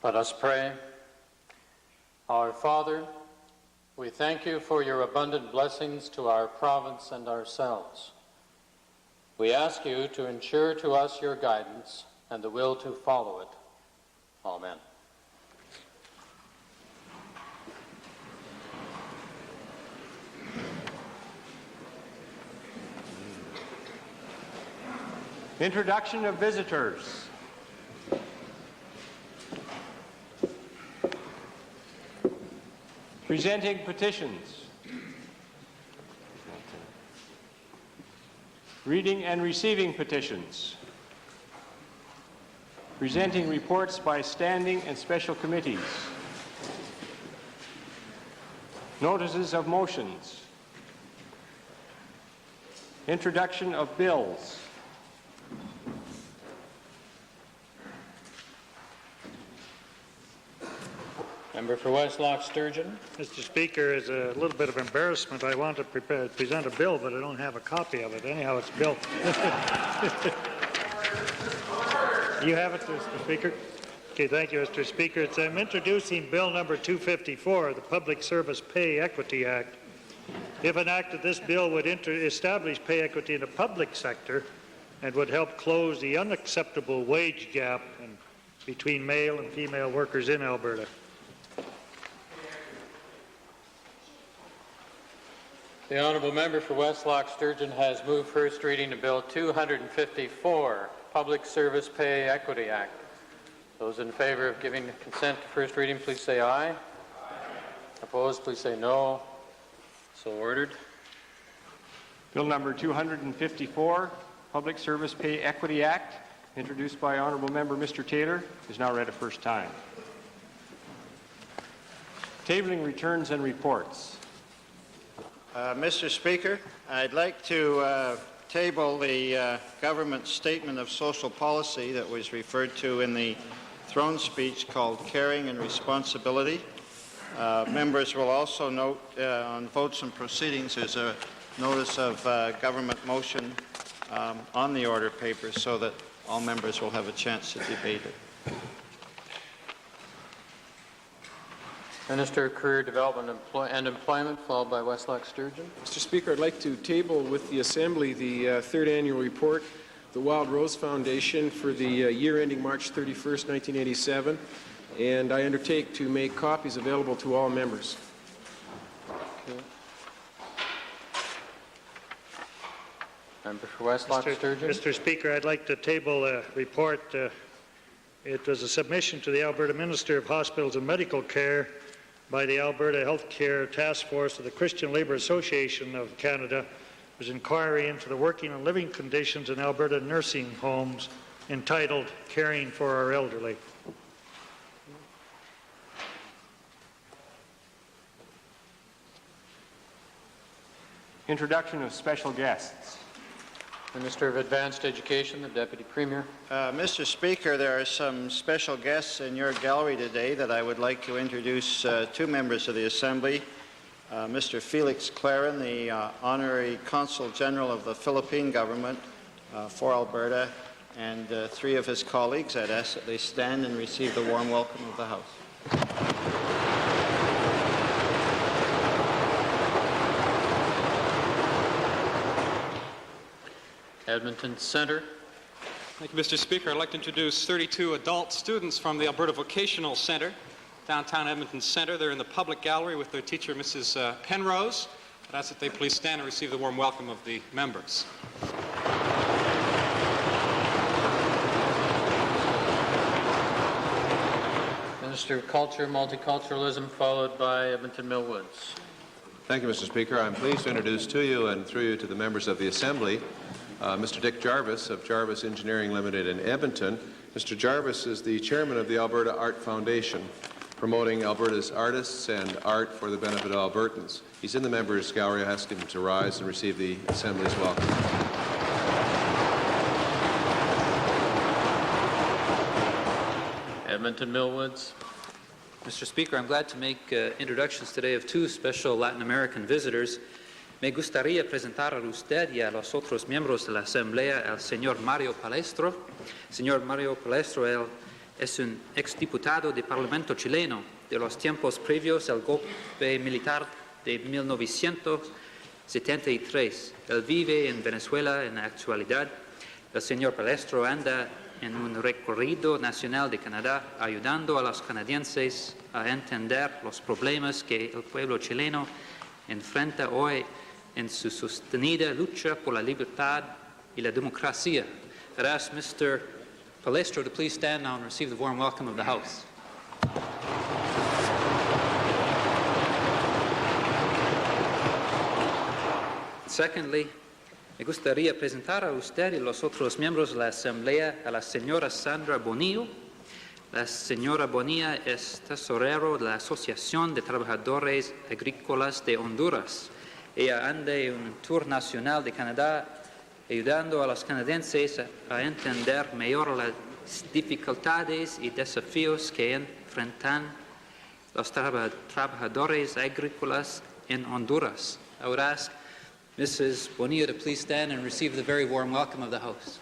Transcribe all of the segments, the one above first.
Let us pray. Our Father, we thank you for your abundant blessings to our province and ourselves. We ask you to ensure to us your guidance and the will to follow it. Amen. Introduction of visitors. Presenting petitions. Reading and receiving petitions. Presenting reports by standing and special committees. Notices of motions. Introduction of bills. Member for Westlock Sturgeon. Mr. Speaker, as a little bit of embarrassment, I want to present a bill, but I don't have a copy of it. Anyhow, it's a bill. You have it, Mr. Speaker? Okay, thank you, Mr. Speaker. I'm introducing Bill number 254, the Public Service Pay Equity Act. If enacted, this bill would establish pay equity in the public sector and would help close the unacceptable wage gap between male and female workers in Alberta. The Honourable Member for Westlock Sturgeon has moved first reading of Bill 254, Public Service Pay Equity Act. Those in favour of giving consent to first reading, please say aye. Aye. Opposed, please say no. So ordered. Bill number 254, Public Service Pay Equity Act, introduced by Honourable Member Mr. Taylor, is now read a first time. Tabling returns and reports. Mr. Speaker, I'd like to table the government statement of social policy that was referred to in the throne speech called Caring and Responsibility. Members will also note on votes and proceedings there's a notice of government motion on the order paper so that all members will have a chance to debate it. Minister of Career Development and Employment, followed by Westlock Sturgeon. Mr. Speaker, I'd like to table with the Assembly the third annual report, the Wild Rose Foundation, for the year ending March 31st, 1987, and I undertake to make copies available to all members. Okay. Member for Westlock Sturgeon. Mr. Speaker, I'd like to table a report. It was a submission to the Alberta Minister of Hospitals and Medical Care by the Alberta Healthcare Task Force of the Christian Labour Association of Canada. It was inquiry into the working and living conditions in Alberta nursing homes, entitled Caring for Our Elderly. Introduction of special guests. Minister of Advanced Education, the Deputy Premier. Mr. Speaker, there are some special guests in your gallery today that I would like to introduce to members of the Assembly. Mr. Felix Claren, the Honorary Consul General of the Philippine Government for Alberta, and three of his colleagues. I'd ask that they stand and receive the warm welcome of the House. Edmonton Centre. Thank you, Mr. Speaker. I'd like to introduce 32 adult students from the Alberta Vocational Centre, downtown Edmonton Centre. They're in the public gallery with their teacher, Mrs. Penrose. I'd ask that they please stand and receive the warm welcome of the members. Minister of Culture, Multiculturalism, followed by Edmonton Millwoods. Thank you, Mr. Speaker. I'm pleased to introduce to you and through you to the members of the Assembly Mr. Dick Jarvis of Jarvis Engineering Limited in Edmonton. Mr. Jarvis is the chairman of the Alberta Art Foundation, promoting Alberta's artists and art for the benefit of Albertans. He's in the members' gallery. I ask him to rise and receive the Assembly's welcome. Edmonton Millwoods. Mr. Speaker, I'm glad to make introductions today of two special Latin American visitors. Me gustaría presentar a usted y a los otros miembros de la Asamblea al señor Mario Palestro. Señor Mario Palestro, él es un exdiputado del Parlamento chileno de los tiempos previos al golpe militar de 1973. Él vive en Venezuela en la actualidad. El señor Palestro anda en un recorrido nacional de Canadá ayudando a los canadienses a entender los problemas que el pueblo chileno enfrenta hoy en su sostenida lucha por la libertad y la democracia. I'd ask Mr. Palestro to please stand now and receive the warm welcome of the House. Secondly, me gustaría presentar a usted y los otros miembros de la Asamblea a la señora Sandra Bonillo. La señora Bonilla es tesorero de la Asociación de Trabajadores Agrícolas de Honduras. Ella anda en un tour nacional de Canadá ayudando a los canadienses a entender mejor las dificultades y desafíos que enfrentan los trabajadores agrícolas en Honduras. I would ask Mrs. Bonilla to please stand and receive the very warm welcome of the House.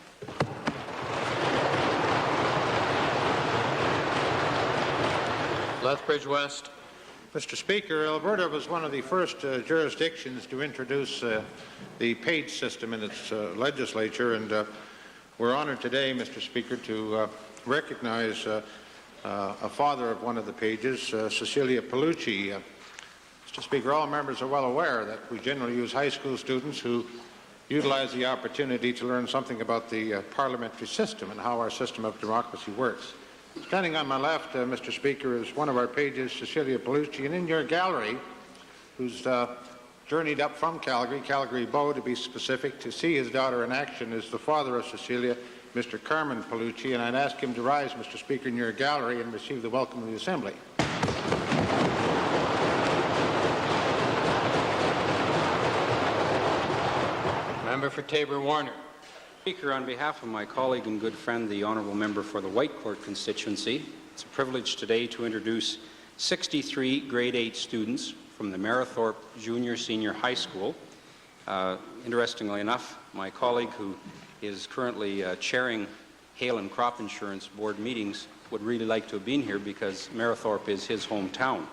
Lethbridge West. Mr. Speaker, Alberta was one of the first jurisdictions to introduce the page system in its legislature, and we're honored today, Mr. Speaker, to recognize a father of one of the pages, Cecilia Palucci. Mr. Speaker, all members are well aware that we generally use high school students who utilize the opportunity to learn something about the parliamentary system and how our system of democracy works. Standing on my left, Mr. Speaker, is one of our pages, Cecilia Palucci, and in your gallery, who's journeyed up from Calgary Bow to be specific, to see his daughter in action, is the father of Cecilia, Mr. Carmen Palucci, and I'd ask him to rise, Mr. Speaker, in your gallery and receive the welcome of the Assembly. Member for Taber-Warner. Speaker, on behalf of my colleague and good friend, the Honourable Member for the Whitecourt constituency, it's a privilege today to introduce 63 grade 8 students from the Marathorpe Junior Senior High School. Interestingly enough, my colleague, who is currently chairing Hail and Crop Insurance Board meetings, would really like to have been here because Marathorpe is his hometown.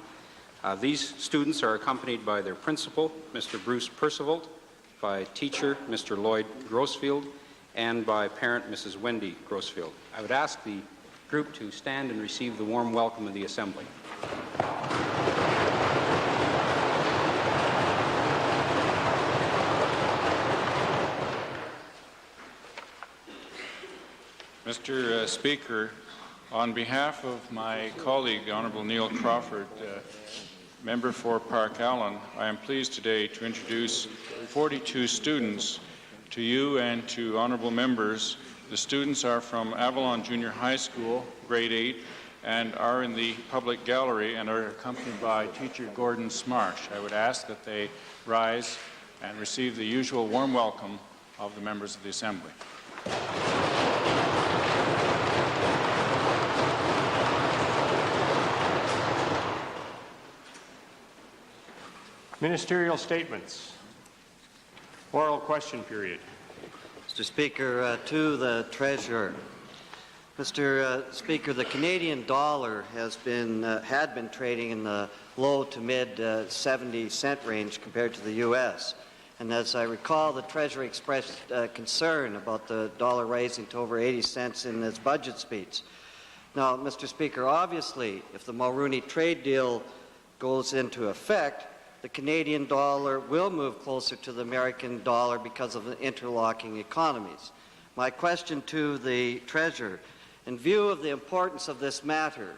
These students are accompanied by their principal, Mr. Bruce Percival, by teacher, Mr. Lloyd Grossfield, and by parent, Mrs. Wendy Grossfield. I would ask the group to stand and receive the warm welcome of the Assembly. Mr. Speaker, on behalf of my colleague, the Honourable Neil Crawford, member for Park Allen, I am pleased today to introduce 42 students to you and to honourable members. The students are from Avalon Junior High School, grade 8, and are in the public gallery and are accompanied by teacher Gordon Smarsh. I would ask that they rise and receive the usual warm welcome of the members of the Assembly. Ministerial statements. Oral question period. Mr. Speaker, to the Treasurer. Mr. Speaker, the Canadian dollar had been trading in the low to mid 70-cent range compared to the U.S. And as I recall, the Treasury expressed concern about the dollar rising to over 80 cents in its budget speech. Now, Mr. Speaker, obviously, if the Mulrooney trade deal goes into effect, the Canadian dollar will move closer to the American dollar because of the interlocking economies. My question to the Treasurer, in view of the importance of this matter,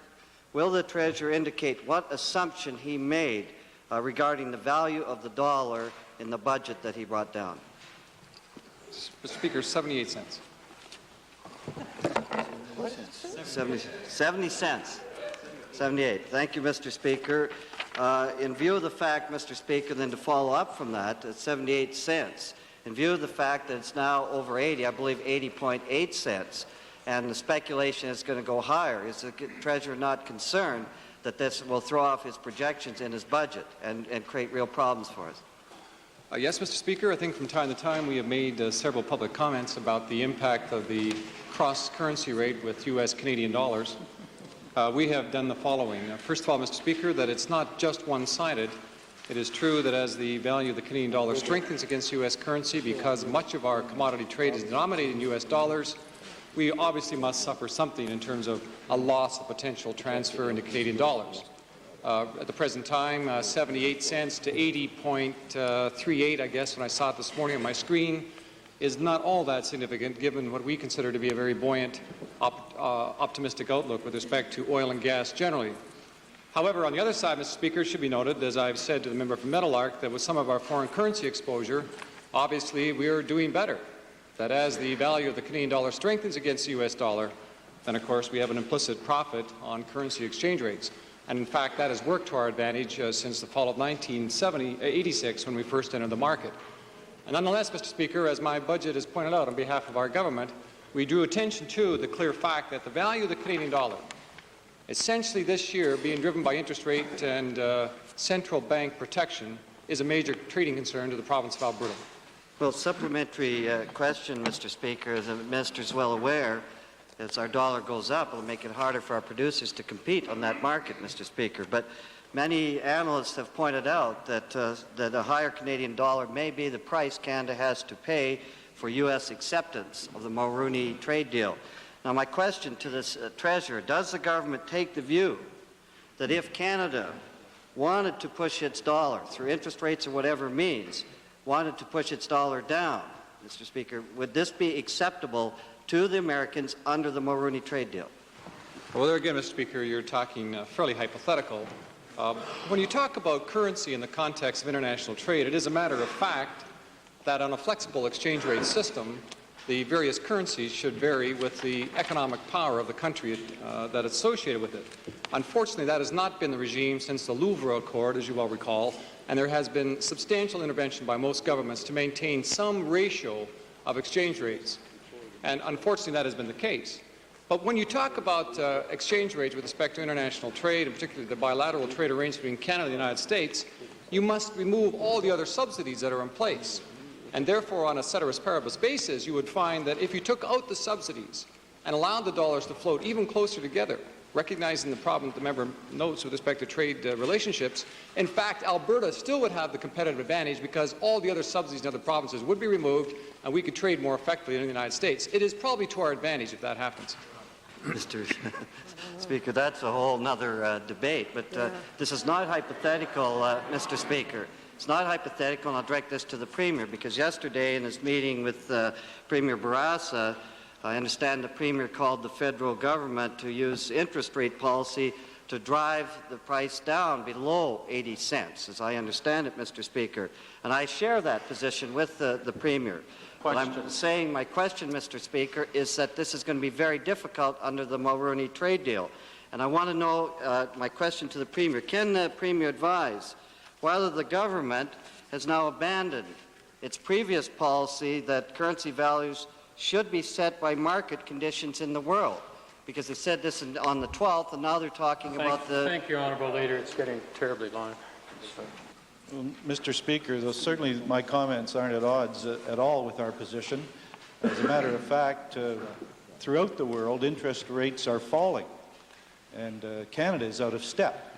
will the Treasurer indicate what assumption he made regarding the value of the dollar in the budget that he brought down? Mr. Speaker, 78 cents. 70 cents. 78. Thank you, Mr. Speaker. In view of the fact, Mr. Speaker, then to follow up from that, at 78 cents, in view of the fact that it's now over 80, I believe 80.8 cents, and the speculation is going to go higher, is the Treasurer not concerned that this will throw off his projections in his budget and create real problems for us? Yes, Mr. Speaker, I think from time to time we have made several public comments about the impact of the cross-currency rate with U.S. Canadian dollars. We have done the following. First of all, Mr. Speaker, that it's not just one-sided. It is true that as the value of the Canadian dollar strengthens against U.S. currency, because much of our commodity trade is denominated in U.S. dollars, we obviously must suffer something in terms of a loss of potential transfer into Canadian dollars. At the present time, 78 cents to 80.38, I guess, when I saw it this morning on my screen, is not all that significant given what we consider to be a very buoyant, optimistic outlook with respect to oil and gas generally. However, on the other side, Mr. Speaker, it should be noted, as I've said to the member from Meadowlark, that with some of our foreign currency exposure, obviously we are doing better. That as the value of the Canadian dollar strengthens against the U.S. dollar, then of course we have an implicit profit on currency exchange rates. And in fact, that has worked to our advantage since the fall of 1986 when we first entered the market. And nonetheless, Mr. Speaker, as my budget has pointed out on behalf of our government, we drew attention to the clear fact that the value of the Canadian dollar, essentially this year being driven by interest rate and central bank protection, is a major trading concern to the province of Alberta. Well, supplementary question, Mr. Speaker, as the Minister is well aware, as our dollar goes up, it'll make it harder for our producers to compete on that market, Mr. Speaker. But many analysts have pointed out that, that a higher Canadian dollar may be the price Canada has to pay for U.S. acceptance of the Mulroney trade deal. Now, my question to this Treasurer, does the government take the view that if Canada wanted to push its dollar, through interest rates or whatever means, wanted to push its dollar down, Mr. Speaker, would this be acceptable to the Americans under the Mulroney trade deal? Well, there again, Mr. Speaker, you're talking fairly hypothetical. When you talk about currency in the context of international trade, it is a matter of fact that on a flexible exchange rate system, the various currencies should vary with the economic power of the country that is associated with it. Unfortunately, that has not been the regime since the Louvre Accord, as you well recall, and there has been substantial intervention by most governments to maintain some ratio of exchange rates. And unfortunately, that has been the case. But when you talk about exchange rates with respect to international trade, and particularly the bilateral trade arrangements between Canada and the United States, you must remove all the other subsidies that are in place. And therefore, on a ceteris paribus basis, you would find that if you took out the subsidies and allowed the dollars to float even closer together, recognizing the problem that the member notes with respect to trade relationships, in fact, Alberta still would have the competitive advantage because all the other subsidies in other provinces would be removed and we could trade more effectively in the United States. It is probably to our advantage if that happens. Mr. Speaker, that's a whole other debate, but this is not hypothetical, Mr. Speaker. It's not hypothetical, and I'll direct this to the Premier, because yesterday in his meeting with Premier Barraza, I understand the Premier called the federal government to use interest rate policy to drive the price down below 80 cents, as I understand it, Mr. Speaker. And I share that position with the Premier. What I'm saying, my question, Mr. Speaker, is that this is going to be very difficult under the Mulroney trade deal. And I want to know, my question to the Premier, can the Premier advise whether the government has now abandoned its previous policy that currency values should be set by market conditions in the world? Because they said this on the 12th, and now they're talking about the... Thank you, Honourable Leader. It's getting terribly long. Well, Mr. Speaker, though certainly my comments aren't at odds at all with our position. As a matter of fact, throughout the world, interest rates are falling, and Canada is out of step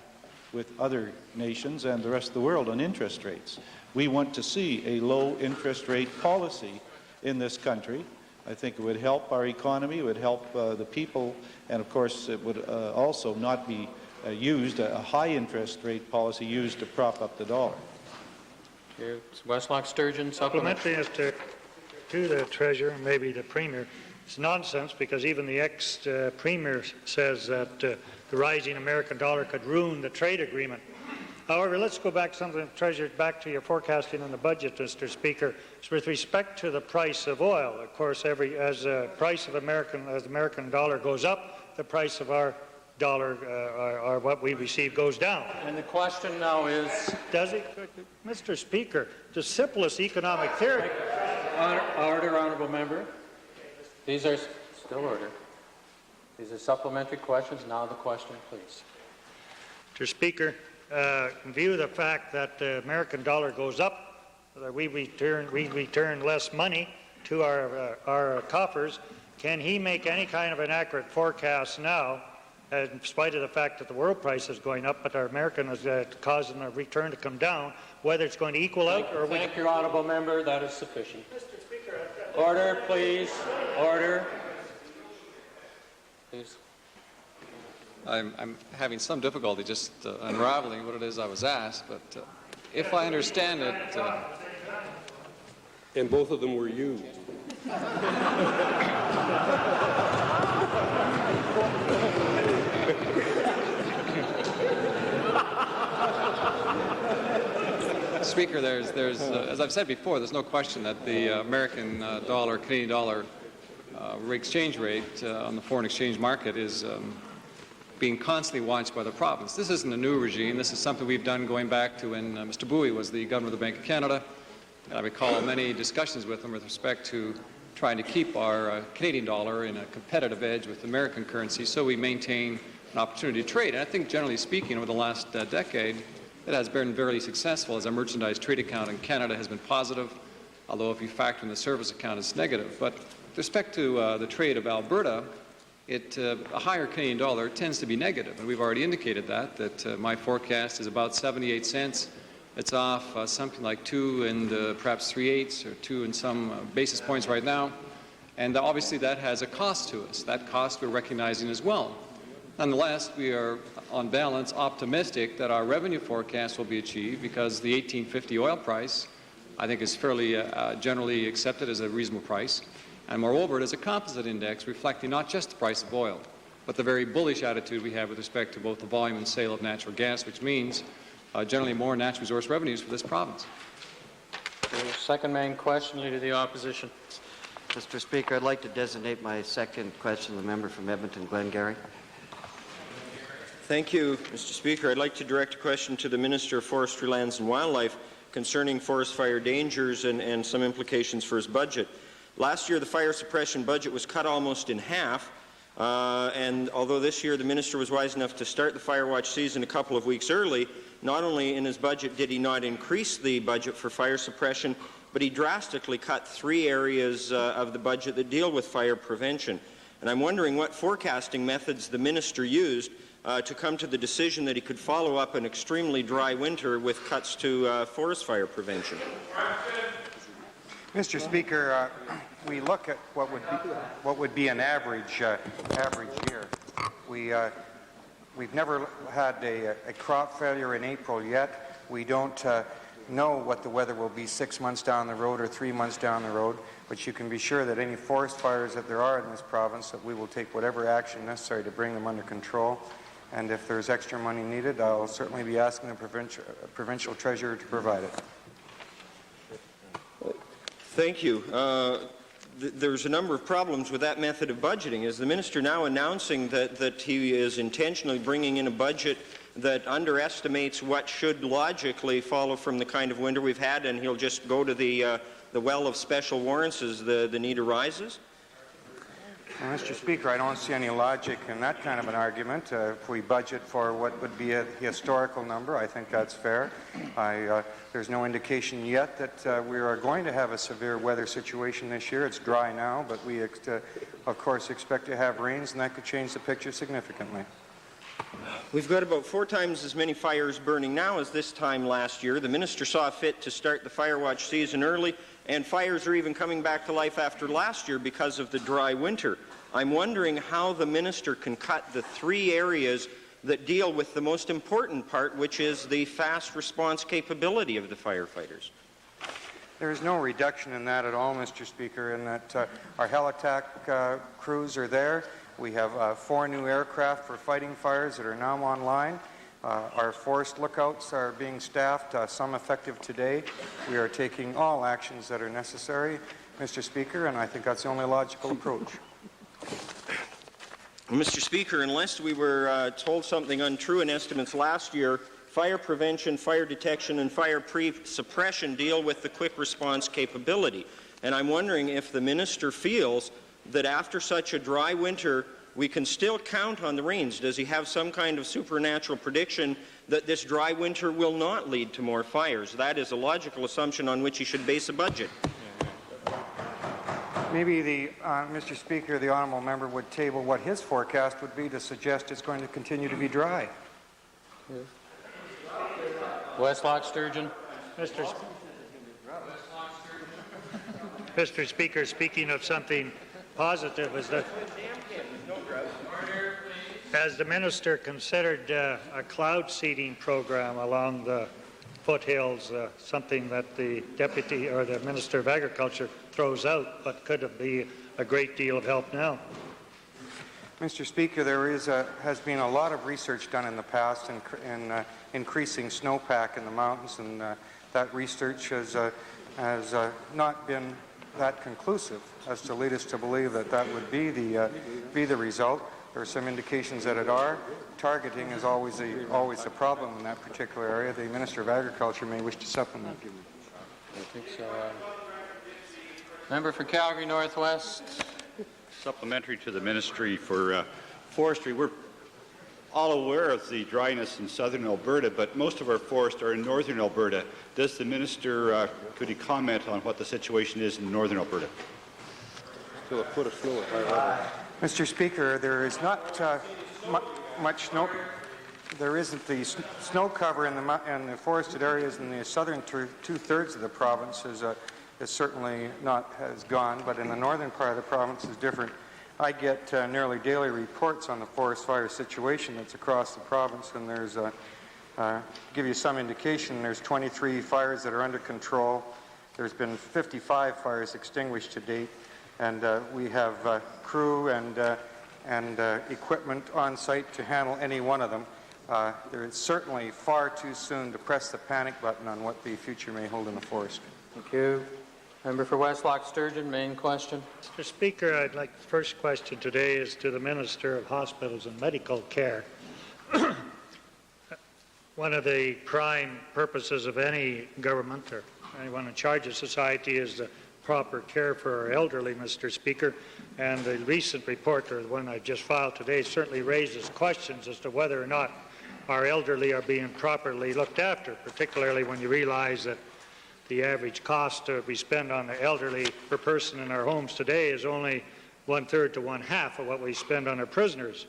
with other nations and the rest of the world on interest rates. We want to see a low interest rate policy in this country. I think it would help our economy, it would help the people, and of course it would also not be used, a high interest rate policy used to prop up the dollar. Westlock Sturgeon, supplementary. Supplementary to the Treasurer, maybe the Premier. It's nonsense because even the ex-Premier says that the rising American dollar could ruin the trade agreement. However, let's go back something, Treasurer, back to your forecasting on the budget, Mr. Speaker. So with respect to the price of oil, of course, as the American dollar goes up, the price of our dollar or what we receive goes down. And the question now is... Does it? Mr. Speaker, the simplest economic theory... Order, Honourable Member. These are still order. These are supplementary questions. Now the question, please. Mr. Speaker, in view of the fact that the American dollar goes up we return less money to our coffers. Can he make any kind of an accurate forecast now, in spite of the fact that the world price is going up, but our American is causing a return to come down, whether it's going to equal out or... Thank you, honourable member. That is sufficient. Order, please. Order. Please. I'm having some difficulty just unraveling what it is I was asked, but if I understand it... And both of them were you. Speaker, there's as I've said before, there's no question that the American dollar, Canadian dollar exchange rate on the foreign exchange market is being constantly watched by the province. This isn't a new regime. This is something we've done going back to when Mr. Bowie was the Governor of the Bank of Canada. And I recall many discussions with him with respect to trying to keep our Canadian dollar in a competitive edge with American currency so we maintain an opportunity to trade. And I think generally speaking over the last decade it has been very successful as our merchandise trade account in Canada has been positive, although if you factor in the service account it's negative. But with respect to the trade of Alberta, a higher Canadian dollar tends to be negative, and we've already indicated that my forecast is about 78 cents. It's off something like 2 and perhaps 3/8 or 2 and some basis points right now, and obviously that has a cost to us. That cost we're recognizing as well. Nonetheless, we are on balance optimistic that our revenue forecast will be achieved because the $18.50 oil price I think is fairly generally accepted as a reasonable price. And moreover, it is a composite index reflecting not just the price of oil, but the very bullish attitude we have with respect to both the volume and sale of natural gas, which means generally more natural resource revenues for this province. The second main question, Leader of the Opposition. Mr. Speaker, I'd like to designate my second question, the member from Edmonton, Glengarry. Thank you, Mr. Speaker. I'd like to direct a question to the Minister of Forestry, Lands and Wildlife concerning forest fire dangers and some implications for his budget. Last year, the fire suppression budget was cut almost in half, and although this year the minister was wise enough to start the fire watch season a couple of weeks early, not only in his budget did he not increase the budget for fire suppression, but he drastically cut 3 areas of the budget that deal with fire prevention. And I'm wondering what forecasting methods the minister used to come to the decision that he could follow up an extremely dry winter with cuts to forest fire prevention. Mr. Speaker, we look at what would be an average year. We've never had a crop failure in April yet. We don't know what the weather will be 6 months down the road or 3 months down the road, but you can be sure that any forest fires that there are in this province, that we will take whatever action necessary to bring them under control. And if there's extra money needed, I'll certainly be asking the provincial treasurer to provide it. Thank you. There's a number of problems with that method of budgeting. Is the minister now announcing that he is intentionally bringing in a budget that underestimates what should logically follow from the kind of winter we've had, and he'll just go to the well of special warrants as the need arises? Well, Mr. Speaker, I don't see any logic in that kind of an argument. If we budget for what would be a historical number, I think that's fair. There's no indication yet that we are going to have a severe weather situation this year. It's dry now, but we, of course, expect to have rains, and that could change the picture significantly. We've got about 4 times as many fires burning now as this time last year. The minister saw fit to start the fire watch season early, and fires are even coming back to life after last year because of the dry winter. I'm wondering how the minister can cut the 3 areas that deal with the most important part, which is the fast response capability of the firefighters. There is no reduction in that at all, Mr. Speaker, in that our heli-tac crews are there. We have 4 new aircraft for fighting fires that are now online. Our forest lookouts are being staffed, some effective today. We are taking all actions that are necessary, Mr. Speaker, and I think that's the only logical approach. Mr. Speaker, unless we were told something untrue in estimates last year, fire prevention, fire detection, and fire suppression deal with the quick response capability. And I'm wondering if the minister feels that after such a dry winter, we can still count on the rains. Does he have some kind of supernatural prediction that this dry winter will not lead to more fires? That is a logical assumption on which he should base a budget. Maybe Mr. Speaker, the honourable member would table what his forecast would be to suggest it's going to continue to be dry. Westlock Sturgeon. Mr. Speaker, speaking of something positive, has the minister considered a cloud seeding program along the foothills, something that the deputy or the Minister of Agriculture throws out, but could be a great deal of help now? Mr. Speaker, there has been a lot of research done in the past in increasing snowpack in the mountains, and that research has not been that conclusive as to lead us to believe that that would be the result. There are some indications that it are. Targeting is always a problem in that particular area. The Minister of Agriculture may wish to supplement. I think so. Member for Calgary Northwest. Supplementary to the Ministry for Forestry. We're all aware of the dryness in southern Alberta, but most of our forests are in northern Alberta. Does the Minister, could he comment on what the situation is in northern Alberta? Still a foot of snow at high level. Mr. Speaker, there is not much snow. There isn't the snow cover in the forested areas in the southern two-thirds of the province is certainly has gone, but in the northern part of the province is different. I get nearly daily reports on the forest fire situation that's across the province, and there's give you some indication, there's 23 fires that are under control. There's been 55 fires extinguished to date, and we have crew and equipment on site to handle any one of them. There is certainly far too soon to press the panic button on what the future may hold in the forest. Thank you. Member for Westlock Sturgeon, main question. Mr. Speaker, the first question today is to the Minister of Hospitals and Medical Care. One of the prime purposes of any government or anyone in charge of society is the proper care for our elderly, Mr. Speaker, and the recent report, or the one I just filed today, certainly raises questions as to whether or not our elderly are being properly looked after, particularly when you realize that the average cost we spend on the elderly per person in our homes today is only 1/3 to 1/2 of what we spend on our prisoners.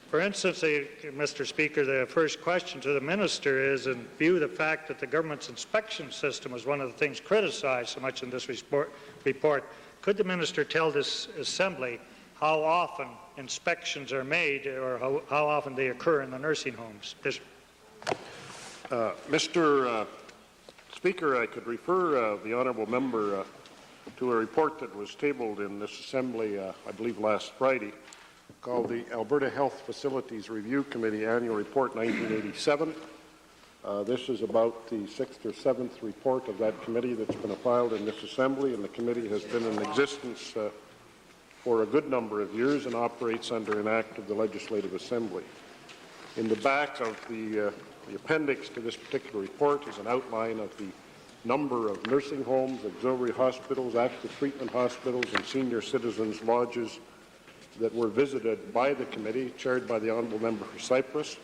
For instance, Mr. Speaker, the first question to the Minister is, in view of the fact that the government's inspection system is one of the things criticized so much in this report, could the Minister tell this Assembly how often inspections are made or how often they occur in the nursing homes? Mr. Speaker, I could refer the honourable member to a report that was tabled in this Assembly, I believe last Friday, called the Alberta Health Facilities Review Committee Annual Report 1987. This is about the 6th or 7th report of that committee that's been filed in this Assembly, and the committee has been in existence for a good number of years and operates under an act of the Legislative Assembly. In the back of the appendix to this particular report is an outline of the number of nursing homes, auxiliary hospitals, active treatment hospitals, and senior citizens' lodges that were visited by the committee, chaired by the honourable member for Cyprus.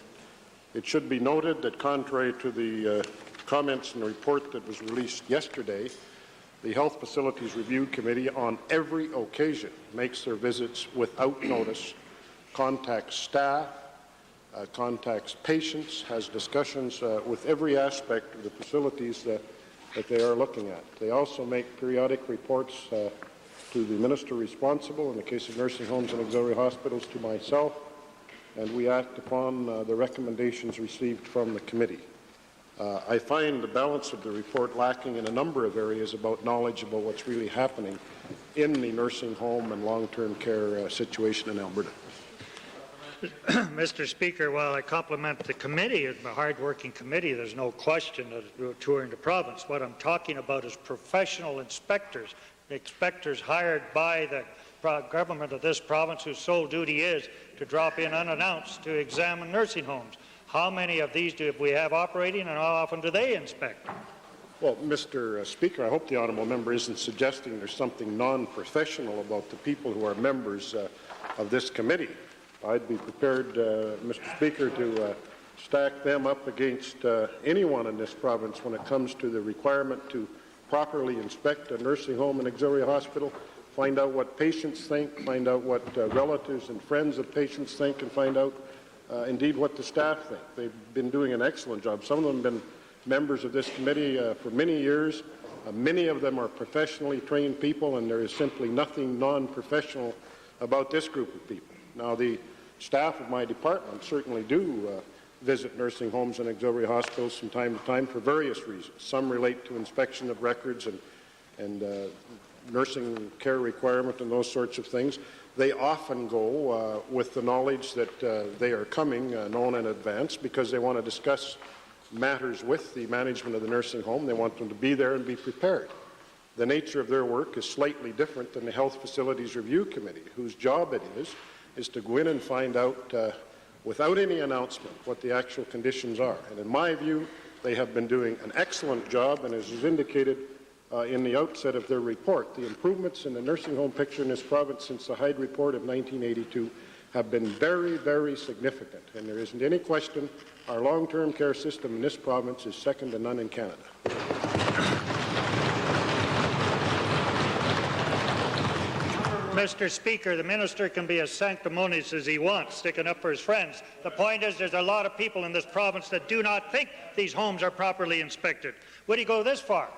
It should be noted that contrary to the comments in the report that was released yesterday, the Health Facilities Review Committee on every occasion makes their visits without notice, contacts staff, contacts patients, has discussions with every aspect of the facilities that they are looking at. They also make periodic reports to the minister responsible, in the case of nursing homes and auxiliary hospitals, to myself, and we act upon the recommendations received from the committee. I find the balance of the report lacking in a number of areas about knowledge about what's really happening in the nursing home and long-term care situation in Alberta. Mr. Speaker, while I compliment the committee, a hard-working committee, there's no question that we're touring the province. What I'm talking about is professional inspectors, hired by the government of this province whose sole duty is to drop in unannounced to examine nursing homes. How many of these do we have operating, and how often do they inspect? Well, Mr. Speaker, I hope the honourable member isn't suggesting there's something non-professional about the people who are members of this committee. I'd be prepared, Mr. Speaker, to stack them up against anyone in this province when it comes to the requirement to properly inspect a nursing home and auxiliary hospital, find out what patients think, find out what relatives and friends of patients think, and find out indeed what the staff think. They've been doing an excellent job. Some of them have been members of this committee for many years. Many of them are professionally trained people, and there is simply nothing non-professional about this group of people. Now, the staff of my department certainly do visit nursing homes and auxiliary hospitals from time to time for various reasons. Some relate to inspection of records and nursing care requirement and those sorts of things. They often go with the knowledge that they are coming known in advance because they want to discuss matters with the management of the nursing home. They want them to be there and be prepared. The nature of their work is slightly different than the Health Facilities Review Committee, whose job it is to go in and find out without any announcement what the actual conditions are. And in my view, they have been doing an excellent job, and as is indicated in the outset of their report, the improvements in the nursing home picture in this province since the Hyde Report of 1982 have been very, very significant. And there isn't any question our long-term care system in this province is second to none in Canada. Mr. Speaker, the minister can be as sanctimonious as he wants, sticking up for his friends. The point is there's a lot of people in this province that do not think these homes are properly inspected. Would he go this far?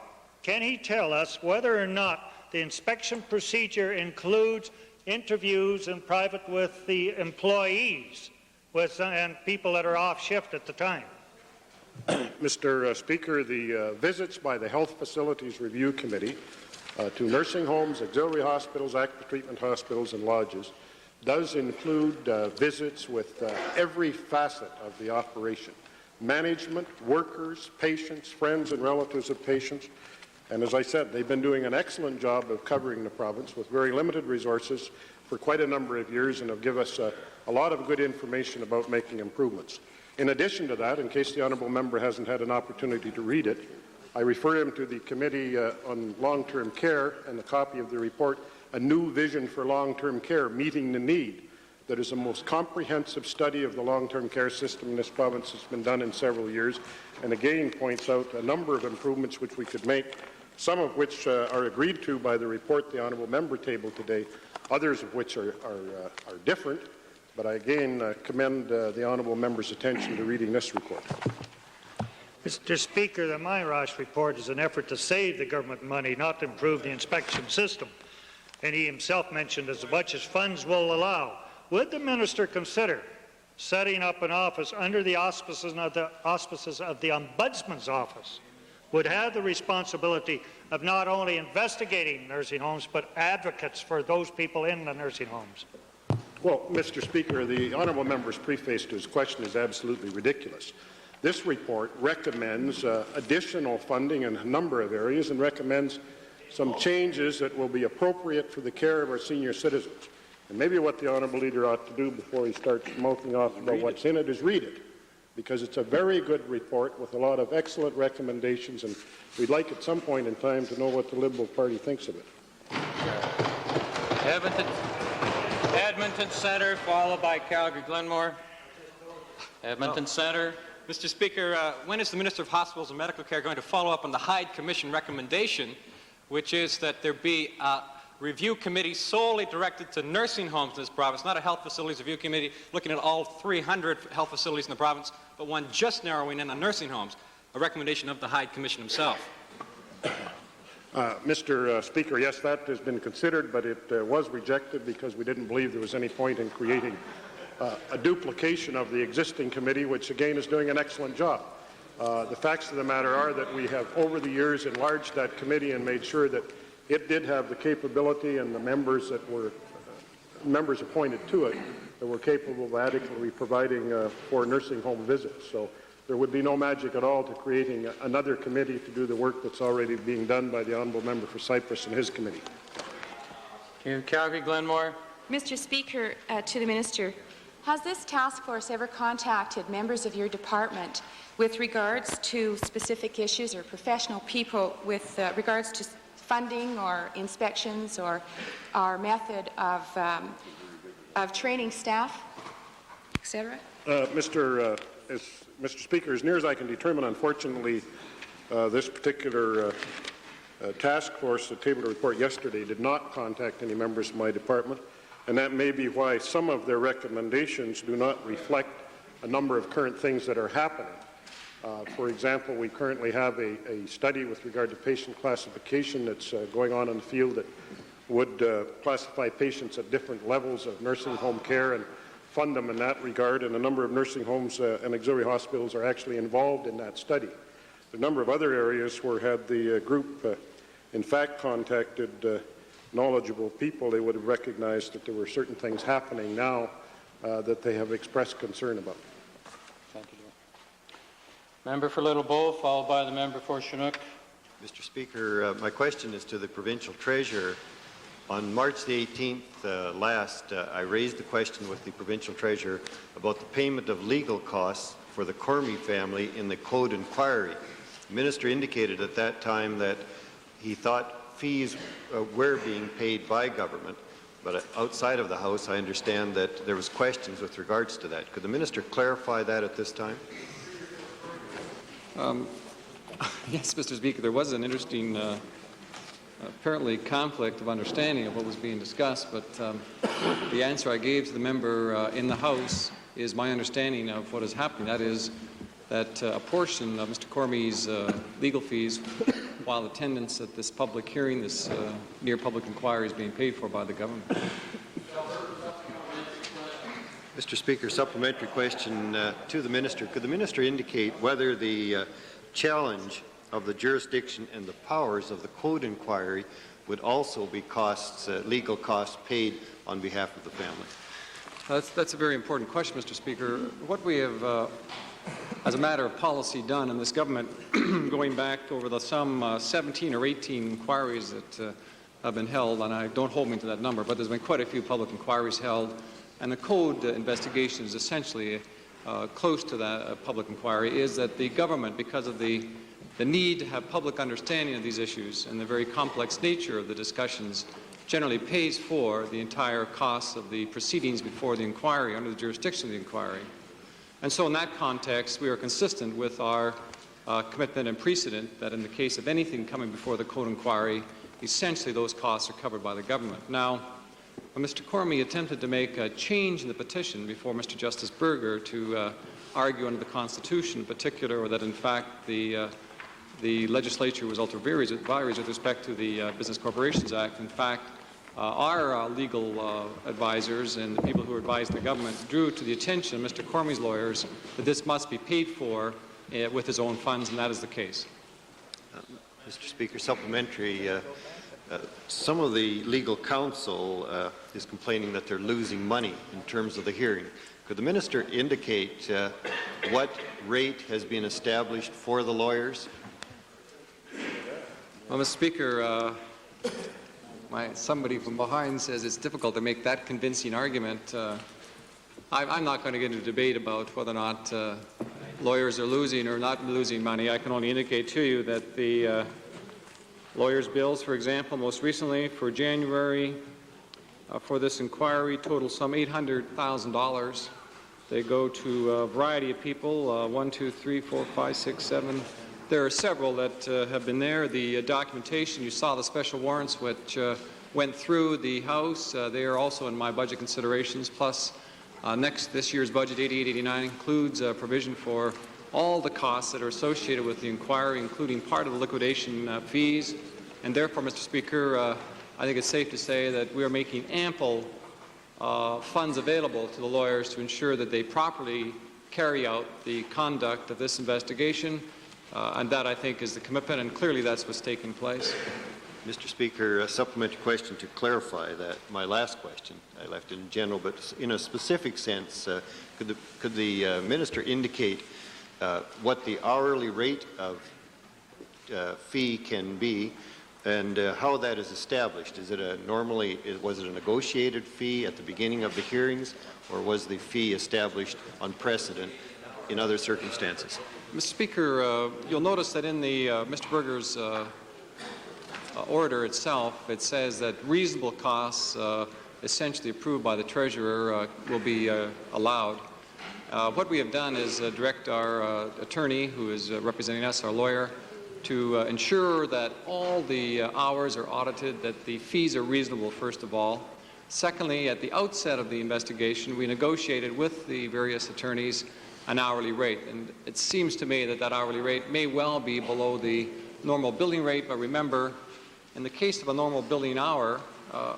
Can he tell us whether or not the inspection procedure includes interviews in private with the employees and people that are off shift at the time? Mr. Speaker, the visits by the Health Facilities Review Committee to nursing homes, auxiliary hospitals, active treatment hospitals, and lodges does include visits with every facet of the operation: management, workers, patients, friends and relatives of patients. And as I said, they've been doing an excellent job of covering the province with very limited resources for quite a number of years, and have given us a lot of good information about making improvements. In addition to that, in case the honourable member hasn't had an opportunity to read it, I refer him to the Committee on Long-Term Care and the copy of the report, A New Vision for Long-Term Care, Meeting the Need, that is the most comprehensive study of the long-term care system in this province that's been done in several years, and again points out a number of improvements which we could make, some of which are agreed to by the report the honourable member tabled today, others of which are different, but I again commend the honourable member's attention to reading this report. Mr. Speaker, the Myrosh report is an effort to save the government money, not to improve the inspection system. And he himself mentioned as much as funds will allow. Would the minister consider setting up an office under the auspices of the Ombudsman's office, would have the responsibility of not only investigating nursing homes, but advocates for those people in the nursing homes? Well, Mr. Speaker, the honourable member's preface to his question is absolutely ridiculous. This report recommends additional funding in a number of areas and recommends some changes that will be appropriate for the care of our senior citizens. And maybe what the honourable leader ought to do before he starts mouthing off about what's in it is read it, because it's a very good report with a lot of excellent recommendations, and we'd like at some point in time to know what the Liberal Party thinks of it. Edmonton Centre, followed by Calgary-Glenmore. Edmonton Centre. Mr. Speaker, when is the Minister of Hospitals and Medical Care going to follow up on the Hyde Commission recommendation, which is that there be a review committee solely directed to nursing homes in this province, not a health facilities review committee looking at all 300 health facilities in the province, but one just narrowing in on nursing homes, a recommendation of the Hyde Commission himself? Mr. Speaker, yes, that has been considered, but it was rejected because we didn't believe there was any point in creating a duplication of the existing committee, which again is doing an excellent job. The facts of the matter are that we have over the years enlarged that committee and made sure that it did have the capability and the members that were members appointed to it that were capable of adequately providing for nursing home visits. So there would be no magic at all to creating another committee to do the work that's already being done by the honourable member for Cypress and his committee. Calgary-Glenmore. Mr. Speaker, to the Minister, has this task force ever contacted members of your department with regards to specific issues or professional people with regards to funding or inspections or our method of training staff? etc.? Mr. Speaker, as near as I can determine, unfortunately, this particular task force that tabled a report yesterday did not contact any members of my department, and that may be why some of their recommendations do not reflect a number of current things that are happening. For example, we currently have a study with regard to patient classification that's going on in the field that would classify patients at different levels of nursing home care and fund them in that regard, and a number of nursing homes and auxiliary hospitals are actually involved in that study. A number of other areas where had the group in fact contacted knowledgeable people, they would have recognized that there were certain things happening now that they have expressed concern about. Thank you. Member for Little Bow, followed by the member for Chinook. Mr. Speaker, my question is to the Provincial Treasurer. On March the 18th last, I raised the question with the Provincial Treasurer about the payment of legal costs for the Cormie family in the Code Inquiry. The Minister indicated at that time that he thought fees were being paid by government, but outside of the House I understand that there was questions with regards to that. Could the Minister clarify that at this time? Yes, Mr. Speaker, there was an interesting apparently conflict of understanding of what was being discussed, but the answer I gave to the member in the House is my understanding of what is happening. That is that a portion of Mr. Cormie's legal fees while attendance at this public hearing, this near public inquiry, is being paid for by the government. Mr. Speaker, supplementary question to the Minister. Could the Minister indicate whether the challenge of the jurisdiction and the powers of the Code Inquiry would also be costs, legal costs paid on behalf of the family? That's a very important question, Mr. Speaker. What we have, as a matter of policy, done in this government, going back over some 17 or 18 inquiries that have been held, and I don't hold me to that number, but there's been quite a few public inquiries held, and the code investigation is essentially close to that public inquiry, is that the government, because of the need to have public understanding of these issues and the very complex nature of the discussions, generally pays for the entire cost of the proceedings before the inquiry under the jurisdiction of the inquiry. And so in that context, we are consistent with our commitment and precedent that in the case of anything coming before the Code Inquiry, essentially those costs are covered by the government. Now, when Mr. Cormie attempted to make a change in the petition before Mr. Justice Berger to argue under the Constitution in particular, or that in fact the legislature was ultra vires with respect to the Business Corporations Act, in fact, our legal advisors and the people who advised the government drew to the attention of Mr. Cormie's lawyers that this must be paid for with his own funds, and that is the case. Mr. Speaker, supplementary. Some of the legal counsel is complaining that they're losing money in terms of the hearing. Could the Minister indicate what rate has been established for the lawyers? Well, Mr. Speaker, somebody from behind says it's difficult to make that convincing argument. I'm not going to get into a debate about whether or not lawyers are losing or not losing money. I can only indicate to you that the lawyers' bills, for example, most recently for January for this inquiry total some $800,000. They go to a variety of people, 1, 2, 3, 4, 5, 6, 7. There are several that have been there. The documentation, you saw the special warrants which went through the House. They are also in my budget considerations. Plus, this year's budget, 88-89, includes a provision for all the costs that are associated with the inquiry, including part of the liquidation fees. And therefore, Mr. Speaker, I think it's safe to say that we are making ample funds available to the lawyers to ensure that they properly carry out the conduct of this investigation. And that, I think, is the commitment, and clearly that's what's taking place. Mr. Speaker, a supplementary question to clarify that. My last question, I left it in general, but in a specific sense, could the Minister indicate what the hourly rate of fee can be and how that is established? Is it was it a negotiated fee at the beginning of the hearings, or was the fee established on precedent in other circumstances? Mr. Speaker, you'll notice that in the Mr. Berger's order itself, it says that reasonable costs essentially approved by the Treasurer will be allowed. What we have done is direct our attorney, who is representing us, our lawyer, to ensure that all the hours are audited, that the fees are reasonable, first of all. Secondly, at the outset of the investigation, we negotiated with the various attorneys an hourly rate. And it seems to me that that hourly rate may well be below the normal billing rate, but remember, in the case of a normal billing hour,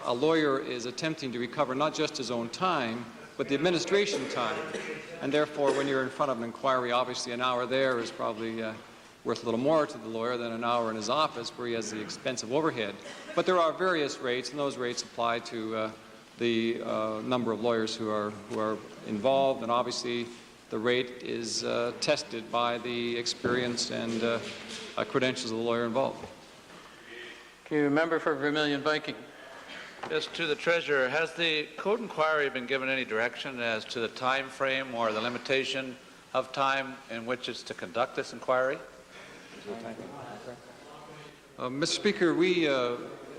a lawyer is attempting to recover not just his own time, but the administration time. And therefore, when you're in front of an inquiry, obviously an hour there is probably worth a little more to the lawyer than an hour in his office where he has the expensive overhead. But there are various rates, and those rates apply to the number of lawyers who are involved, and obviously the rate is tested by the experience and credentials of the lawyer involved. Thank you. Member for Vermilion Viking. Yes, to the Treasurer, has the Code Inquiry been given any direction as to the time frame or the limitation of time in which it's to conduct this inquiry? Mr. Speaker, we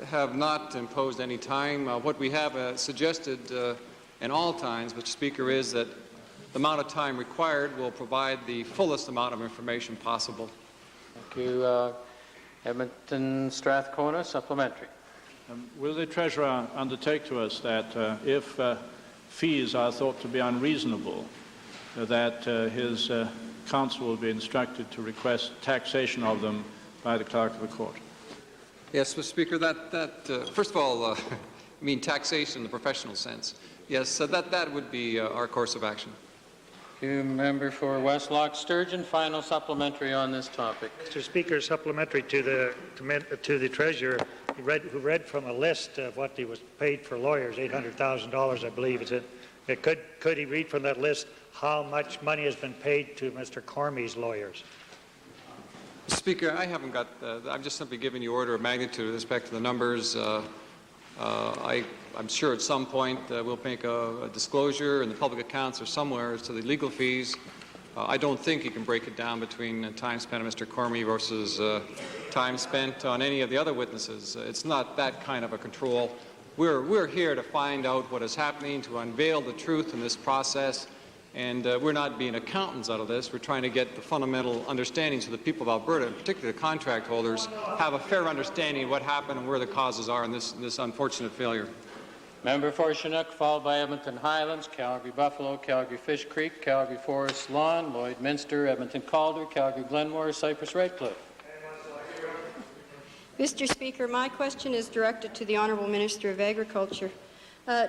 have not imposed any time. What we have suggested in all times, Mr. Speaker, is that the amount of time required will provide the fullest amount of information possible. Thank you. Edmonton Strathcona, supplementary. Will the Treasurer undertake to us that if fees are thought to be unreasonable, that his counsel will be instructed to request taxation of them by the Clerk of the Court? Yes, Mr. Speaker, first of all, I mean taxation in the professional sense. Yes, so that would be our course of action. Thank you. Member for West Loch Sturgeon, final supplementary on this topic. Mr. Speaker, supplementary to the Treasurer, who read from a list of what he was paid for lawyers, $800,000, I believe. Could he read from that list how much money has been paid to Mr. Cormie's lawyers? Mr. Speaker, I haven't got. I'm just simply giving you order of magnitude with respect to the numbers. I'm sure at some point we'll make a disclosure in the public accounts or somewhere as to the legal fees. I don't think you can break it down between time spent on Mr. Cormie versus time spent on any of the other witnesses. It's not that kind of a control. We're here to find out what is happening, to unveil the truth in this process, and we're not being accountants out of this. We're trying to get the fundamental understanding so the people of Alberta, in particular the contract holders, have a fair understanding of what happened and where the causes are in this unfortunate failure. Member for Chinook, followed by Edmonton Highlands, Calgary Buffalo, Calgary Fish Creek, Calgary Forest Lawn, Lloydminster, Edmonton Calder, Calgary Glenmore, Cypress Redcliffe. Mr. Speaker, my question is directed to the Honourable Minister of Agriculture.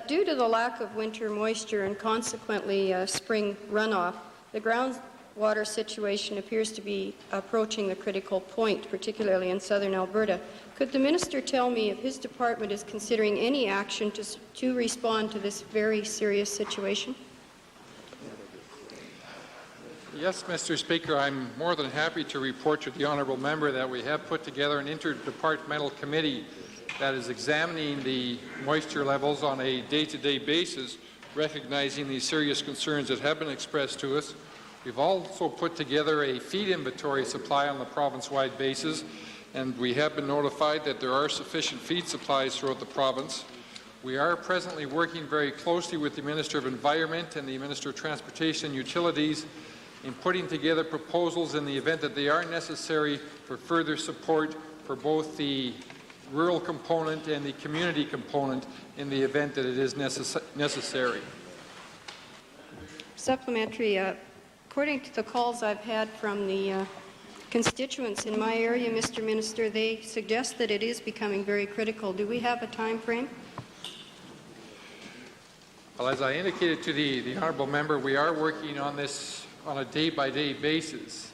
Due to the lack of winter moisture and consequently spring runoff, the groundwater situation appears to be approaching the critical point, particularly in southern Alberta. Could the Minister tell me if his department is considering any action to respond to this very serious situation? Yes, Mr. Speaker, I'm more than happy to report to the honourable member that we have put together an interdepartmental committee that is examining the moisture levels on a day-to-day basis, recognizing the serious concerns that have been expressed to us. We've also put together a feed inventory supply on the province-wide basis, and we have been notified that there are sufficient feed supplies throughout the province. We are presently working very closely with the Minister of Environment and the Minister of Transportation and Utilities in putting together proposals in the event that they are necessary for further support for both the rural component and the community component in the event that it is necessary. Supplementary. According to the calls I've had from the constituents in my area, Mr. Minister, they suggest that it is becoming very critical. Do we have a time frame? Well, as I indicated to the honourable member, we are working on this on a day-by-day basis,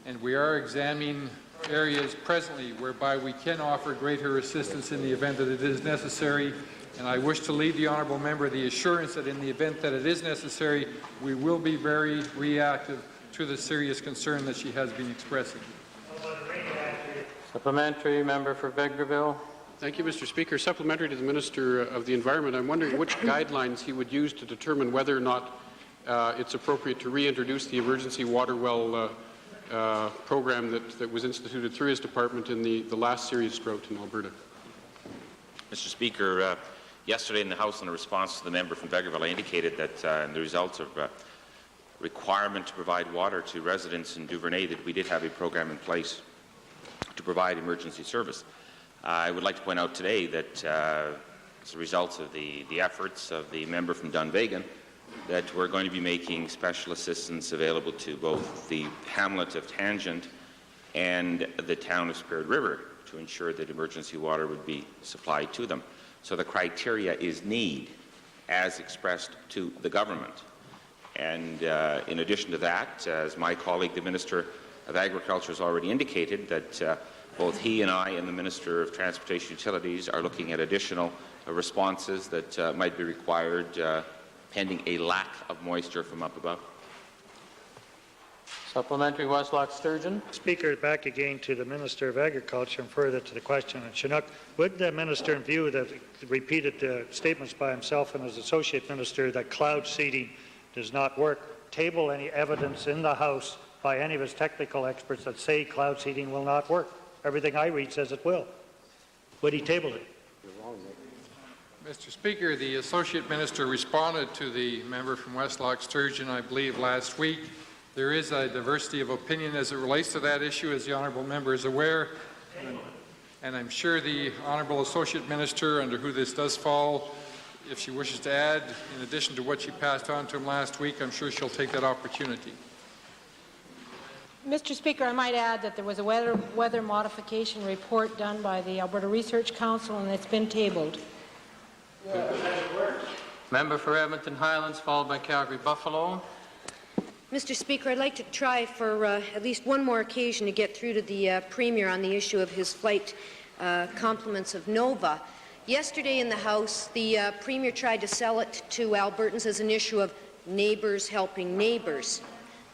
and we are examining areas presently whereby we can offer greater assistance in the event that it is necessary. And I wish to leave the honourable member the assurance that in the event that it is necessary, we will be very reactive to the serious concern that she has been expressing. Supplementary, member for Vegreville. Thank you, Mr. Speaker. Supplementary to the Minister of the Environment, I'm wondering which guidelines he would use to determine whether or not it's appropriate to reintroduce the emergency water well program that was instituted through his department in the last serious drought in Alberta. Mr. Speaker, yesterday in the House in a response to the member from Vegreville, I indicated that in the results of requirement to provide water to residents in Duvernay that we did have a program in place to provide emergency service. I would like to point out today that as a result of the efforts of the member from Dunvegan, that we're going to be making special assistance available to both the hamlet of Tangent and the town of Spirit River to ensure that emergency water would be supplied to them. So the criteria is need, as expressed to the government. And in addition to that, as my colleague, the Minister of Agriculture, has already indicated, that both he and I and the Minister of Transportation Utilities are looking at additional responses that might be required pending a lack of moisture from up above. Supplementary, Westlock Sturgeon. Speaker, back again to the Minister of Agriculture and further to the question on Chinook. Would the Minister, in view of the repeated statements by himself and his Associate Minister that cloud seeding does not work, table any evidence in the House by any of his technical experts that say cloud seeding will not work? Everything I read says it will. Would he table it? Mr. Speaker, the Associate Minister responded to the member from Westlock Sturgeon, I believe, last week. There is a diversity of opinion as it relates to that issue, as the honourable member is aware, and I'm sure the honourable Associate Minister, under who this does fall, if she wishes to add, in addition to what she passed on to him last week, I'm sure she'll take that opportunity. Mr. Speaker, I might add that there was a weather modification report done by the Alberta Research Council, and it's been tabled. Member for Edmonton Highlands, followed by Calgary Buffalo. Mr. Speaker, I'd like to try for at least one more occasion to get through to the Premier on the issue of his flight compliments of Nova. Yesterday in the House, the Premier tried to sell it to Albertans as an issue of neighbours helping neighbours.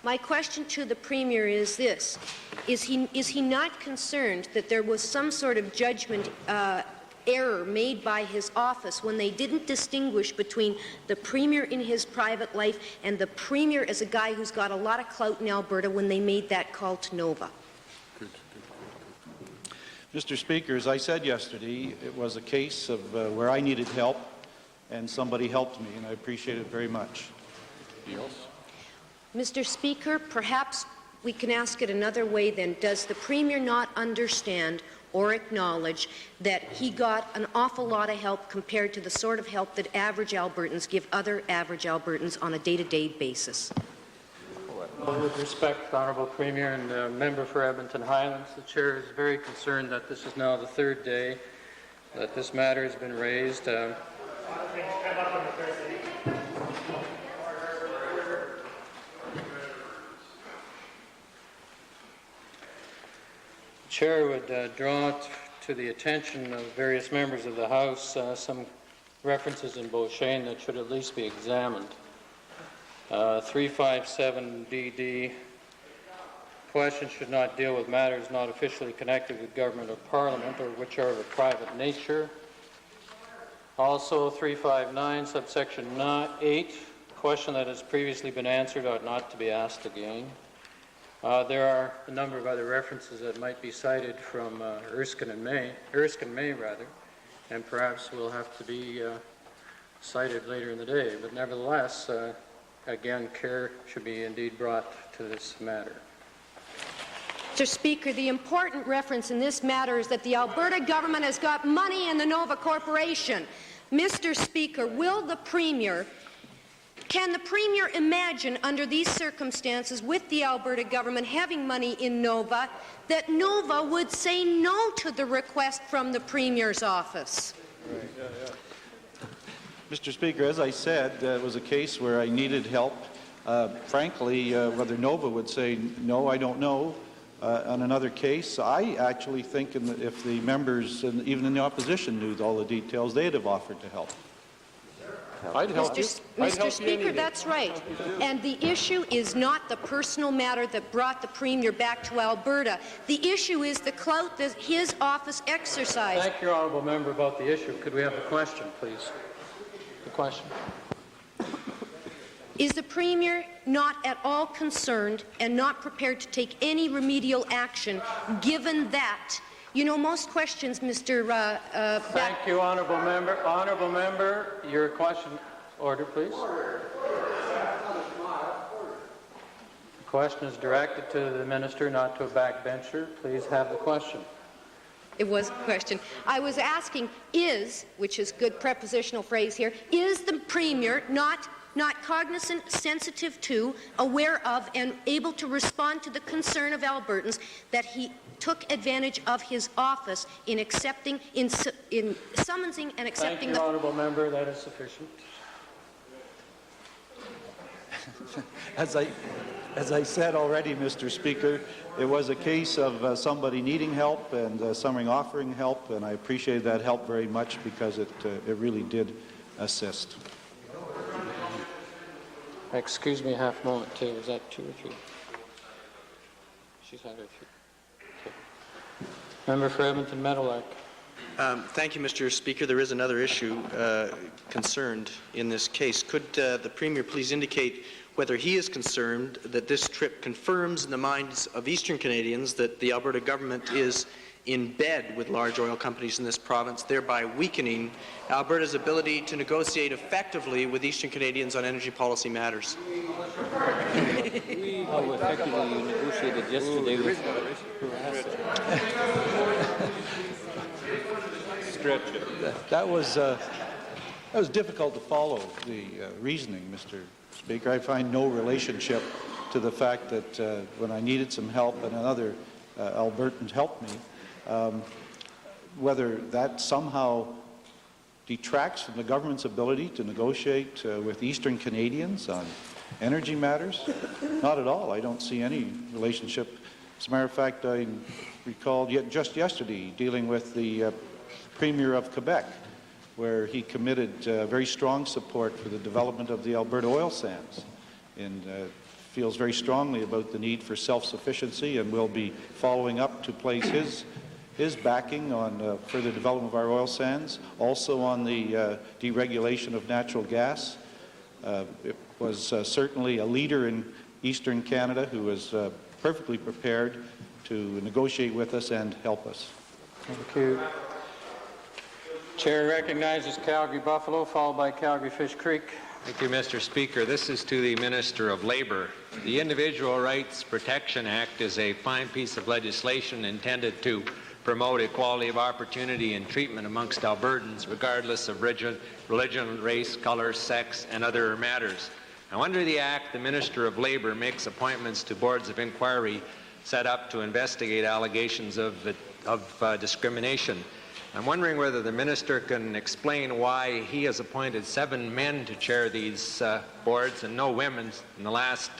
My question to the Premier is this. Is he not concerned that there was some sort of judgment error made by his office when they didn't distinguish between the Premier in his private life and the Premier as a guy who's got a lot of clout in Alberta when they made that call to Nova? Mr. Speaker, as I said yesterday, it was a case of where I needed help and somebody helped me, and I appreciate it very much. Mr. Speaker, perhaps we can ask it another way then. Does the Premier not understand or acknowledge that he got an awful lot of help compared to the sort of help that average Albertans give other average Albertans on a day-to-day basis? Well, with respect, Honourable Premier and member for Edmonton Highlands, the Chair is very concerned that this is now the third day that this matter has been raised. Chair would draw to the attention of various members of the House some references in Beauchesne that should at least be examined. 357DD, questions should not deal with matters not officially connected with government or parliament or which are of a private nature. Also 359, subsection 8, question that has previously been answered ought not to be asked again. There are a number of other references that might be cited from Erskine May, and perhaps will have to be cited later in the day. But nevertheless, again, care should be indeed brought to this matter. Mr. Speaker, the important reference in this matter is that the Alberta government has got money in the Nova Corporation. Mr. Speaker, can the Premier imagine, under these circumstances, with the Alberta government having money in Nova, that Nova would say no to the request from the Premier's office? Mr. Speaker, as I said, it was a case where I needed help. Frankly, whether Nova would say no, I don't know. On another case, I actually think if the members, and even in the opposition, knew all the details, they'd have offered to help. I'd help you. Mr. Speaker, that's right. And the issue is not the personal matter that brought the Premier back to Alberta. The issue is the clout that his office exercised. Thank you, Honourable Member, about the issue. Could we have the question, please? The question. Is the Premier not at all concerned and not prepared to take any remedial action, given that, you know, most questions, Mr. Thank you, Honourable Member. Honourable Member, your question. Order, please. Question is directed to the minister, not to a backbencher. Please have the question. It was a question. I was asking, which is good prepositional phrase here, is the Premier not cognizant, sensitive to, aware of, and able to respond to the concern of Albertans that he took advantage of his office in accepting, in summoning and accepting Thank you, honourable member. That is sufficient. As I said already, Mr. Speaker, it was a case of somebody needing help and somebody offering help, and I appreciate that help very much because it really did assist. Excuse me a half moment, too. Was that 2 or 3? She's had her 3. Okay. Member for Edmonton Meadowlark. Thank you, Mr. Speaker. There is another issue concerned in this case. Could the Premier please indicate whether he is concerned that this trip confirms in the minds of Eastern Canadians that the Alberta government is in bed with large oil companies in this province, thereby weakening Alberta's ability to negotiate effectively with Eastern Canadians on energy policy matters? How effectively you negotiated yesterday with That was difficult to follow, the reasoning, Mr. Speaker. I find no relationship to the fact that when I needed some help and another Albertan helped me, whether that somehow detracts from the government's ability to negotiate with Eastern Canadians on energy matters. Not at all. I don't see any relationship. As a matter of fact, I recalled just yesterday dealing with the Premier of Quebec, where he committed very strong support for the development of the Alberta oil sands and feels very strongly about the need for self-sufficiency and will be following up to place his backing on further development of our oil sands, also on the deregulation of natural gas. It was certainly a leader in Eastern Canada who was perfectly prepared to negotiate with us and help us. Thank you. Chair recognizes Calgary Buffalo, followed by Calgary Fish Creek. Thank you, Mr. Speaker. This is to the Minister of Labour. The Individual Rights Protection Act is a fine piece of legislation intended to promote equality of opportunity and treatment amongst Albertans, regardless of religion, race, colour, sex, and other matters. Now, under the Act, the Minister of Labour makes appointments to boards of inquiry set up to investigate allegations of discrimination. I'm wondering whether the Minister can explain why he has appointed 7 men to chair these boards and no women in the last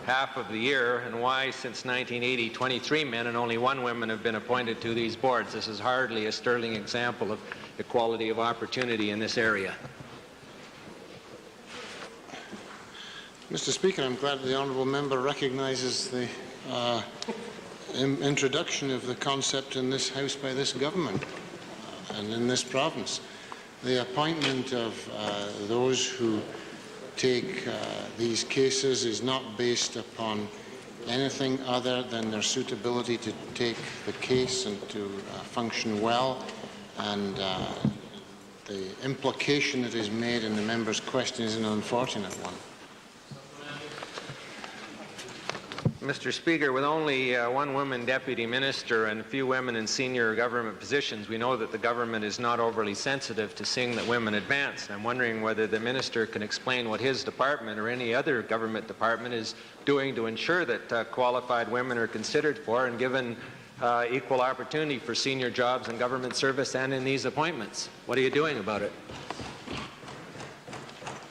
half of the year, and why since 1980 23 men and only 1 woman have been appointed to these boards. This is hardly a sterling example of equality of opportunity in this area. Mr. Speaker, I'm glad the honourable member recognises the introduction of the concept in this House by this government and in this province. The appointment of those who take these cases is not based upon anything other than their suitability to take the case and to function well, and the implication that is made in the member's question is an unfortunate one. Mr. Speaker, with only 1 woman deputy minister and a few women in senior government positions, we know that the government is not overly sensitive to seeing that women advance. I'm wondering whether the minister can explain what his department or any other government department is doing to ensure that qualified women are considered for and given equal opportunity for senior jobs in government service and in these appointments. What are you doing about it?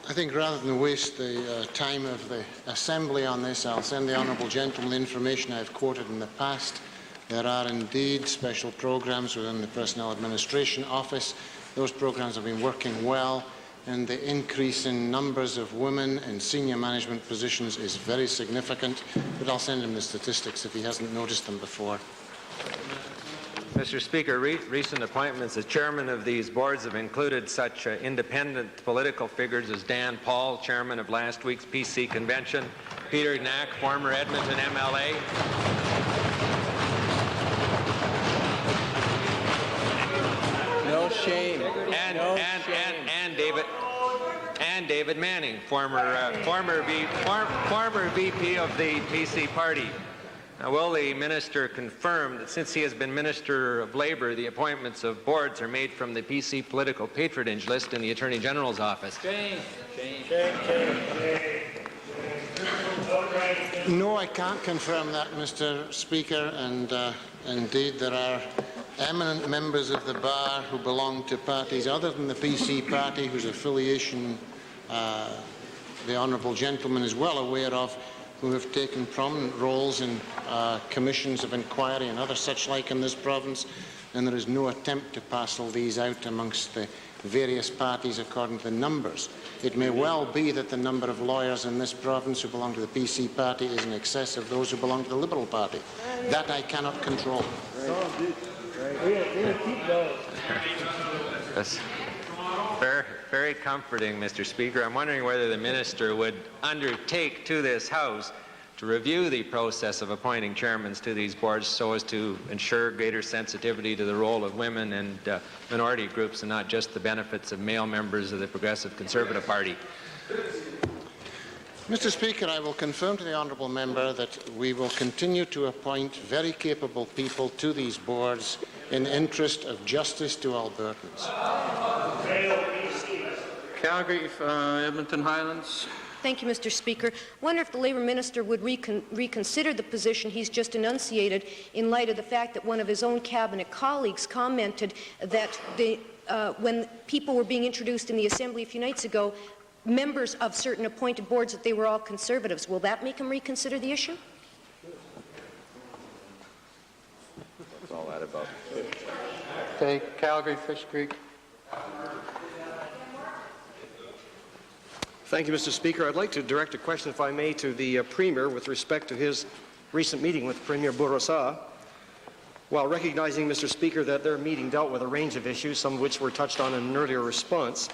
I think rather than waste the time of the Assembly on this, I'll send the honourable gentleman the information I've quoted in the past. There are indeed special programmes within the Personnel Administration Office. Those programmes have been working well, and the increase in numbers of women in senior management positions is very significant, but I'll send him the statistics if he hasn't noticed them before. Mr. Speaker, recent appointments as chairman of these boards have included such independent political figures as Dan Paul, chairman of last week's PC convention, Peter Knack, former Edmonton MLA, No shame. and David Manning, former VP of the PC party. Now, will the minister confirm that since he has been Minister of Labour, the appointments of boards are made from the PC political patronage list in the Attorney General's office? No, I can't confirm that, Mr. Speaker, and indeed there are eminent members of the bar who belong to parties other than the PC party, whose affiliation the honourable gentleman is well aware of, who have taken prominent roles in commissions of inquiry and other such like in this province, and there is no attempt to parcel these out amongst the various parties according to the numbers. It may well be that the number of lawyers in this province who belong to the PC party is in excess of those who belong to the Liberal Party. That I cannot control. That's very, very comforting, Mr. Speaker. I'm wondering whether the minister would undertake to this House to review the process of appointing chairmen to these boards so as to ensure greater sensitivity to the role of women and minority groups and not just the benefits of male members of the Progressive Conservative Party. Mr. Speaker, I will confirm to the honourable member that we will continue to appoint very capable people to these boards in the interest of justice to Albertans. Calgary, Edmonton Highlands. Thank you, Mr. Speaker. I wonder if the Labour Minister would reconsider the position he's just enunciated in light of the fact that one of his own cabinet colleagues commented that when people were being introduced in the Assembly a few nights ago, members of certain appointed boards, that they were all Conservatives. Will that make him reconsider the issue? What's all that about? Okay, Calgary, Fish Creek. Thank you, Mr. Speaker. I'd like to direct a question, if I may, to the Premier with respect to his recent meeting with Premier Bourassa. While recognizing, Mr. Speaker, that their meeting dealt with a range of issues, some of which were touched on in an earlier response,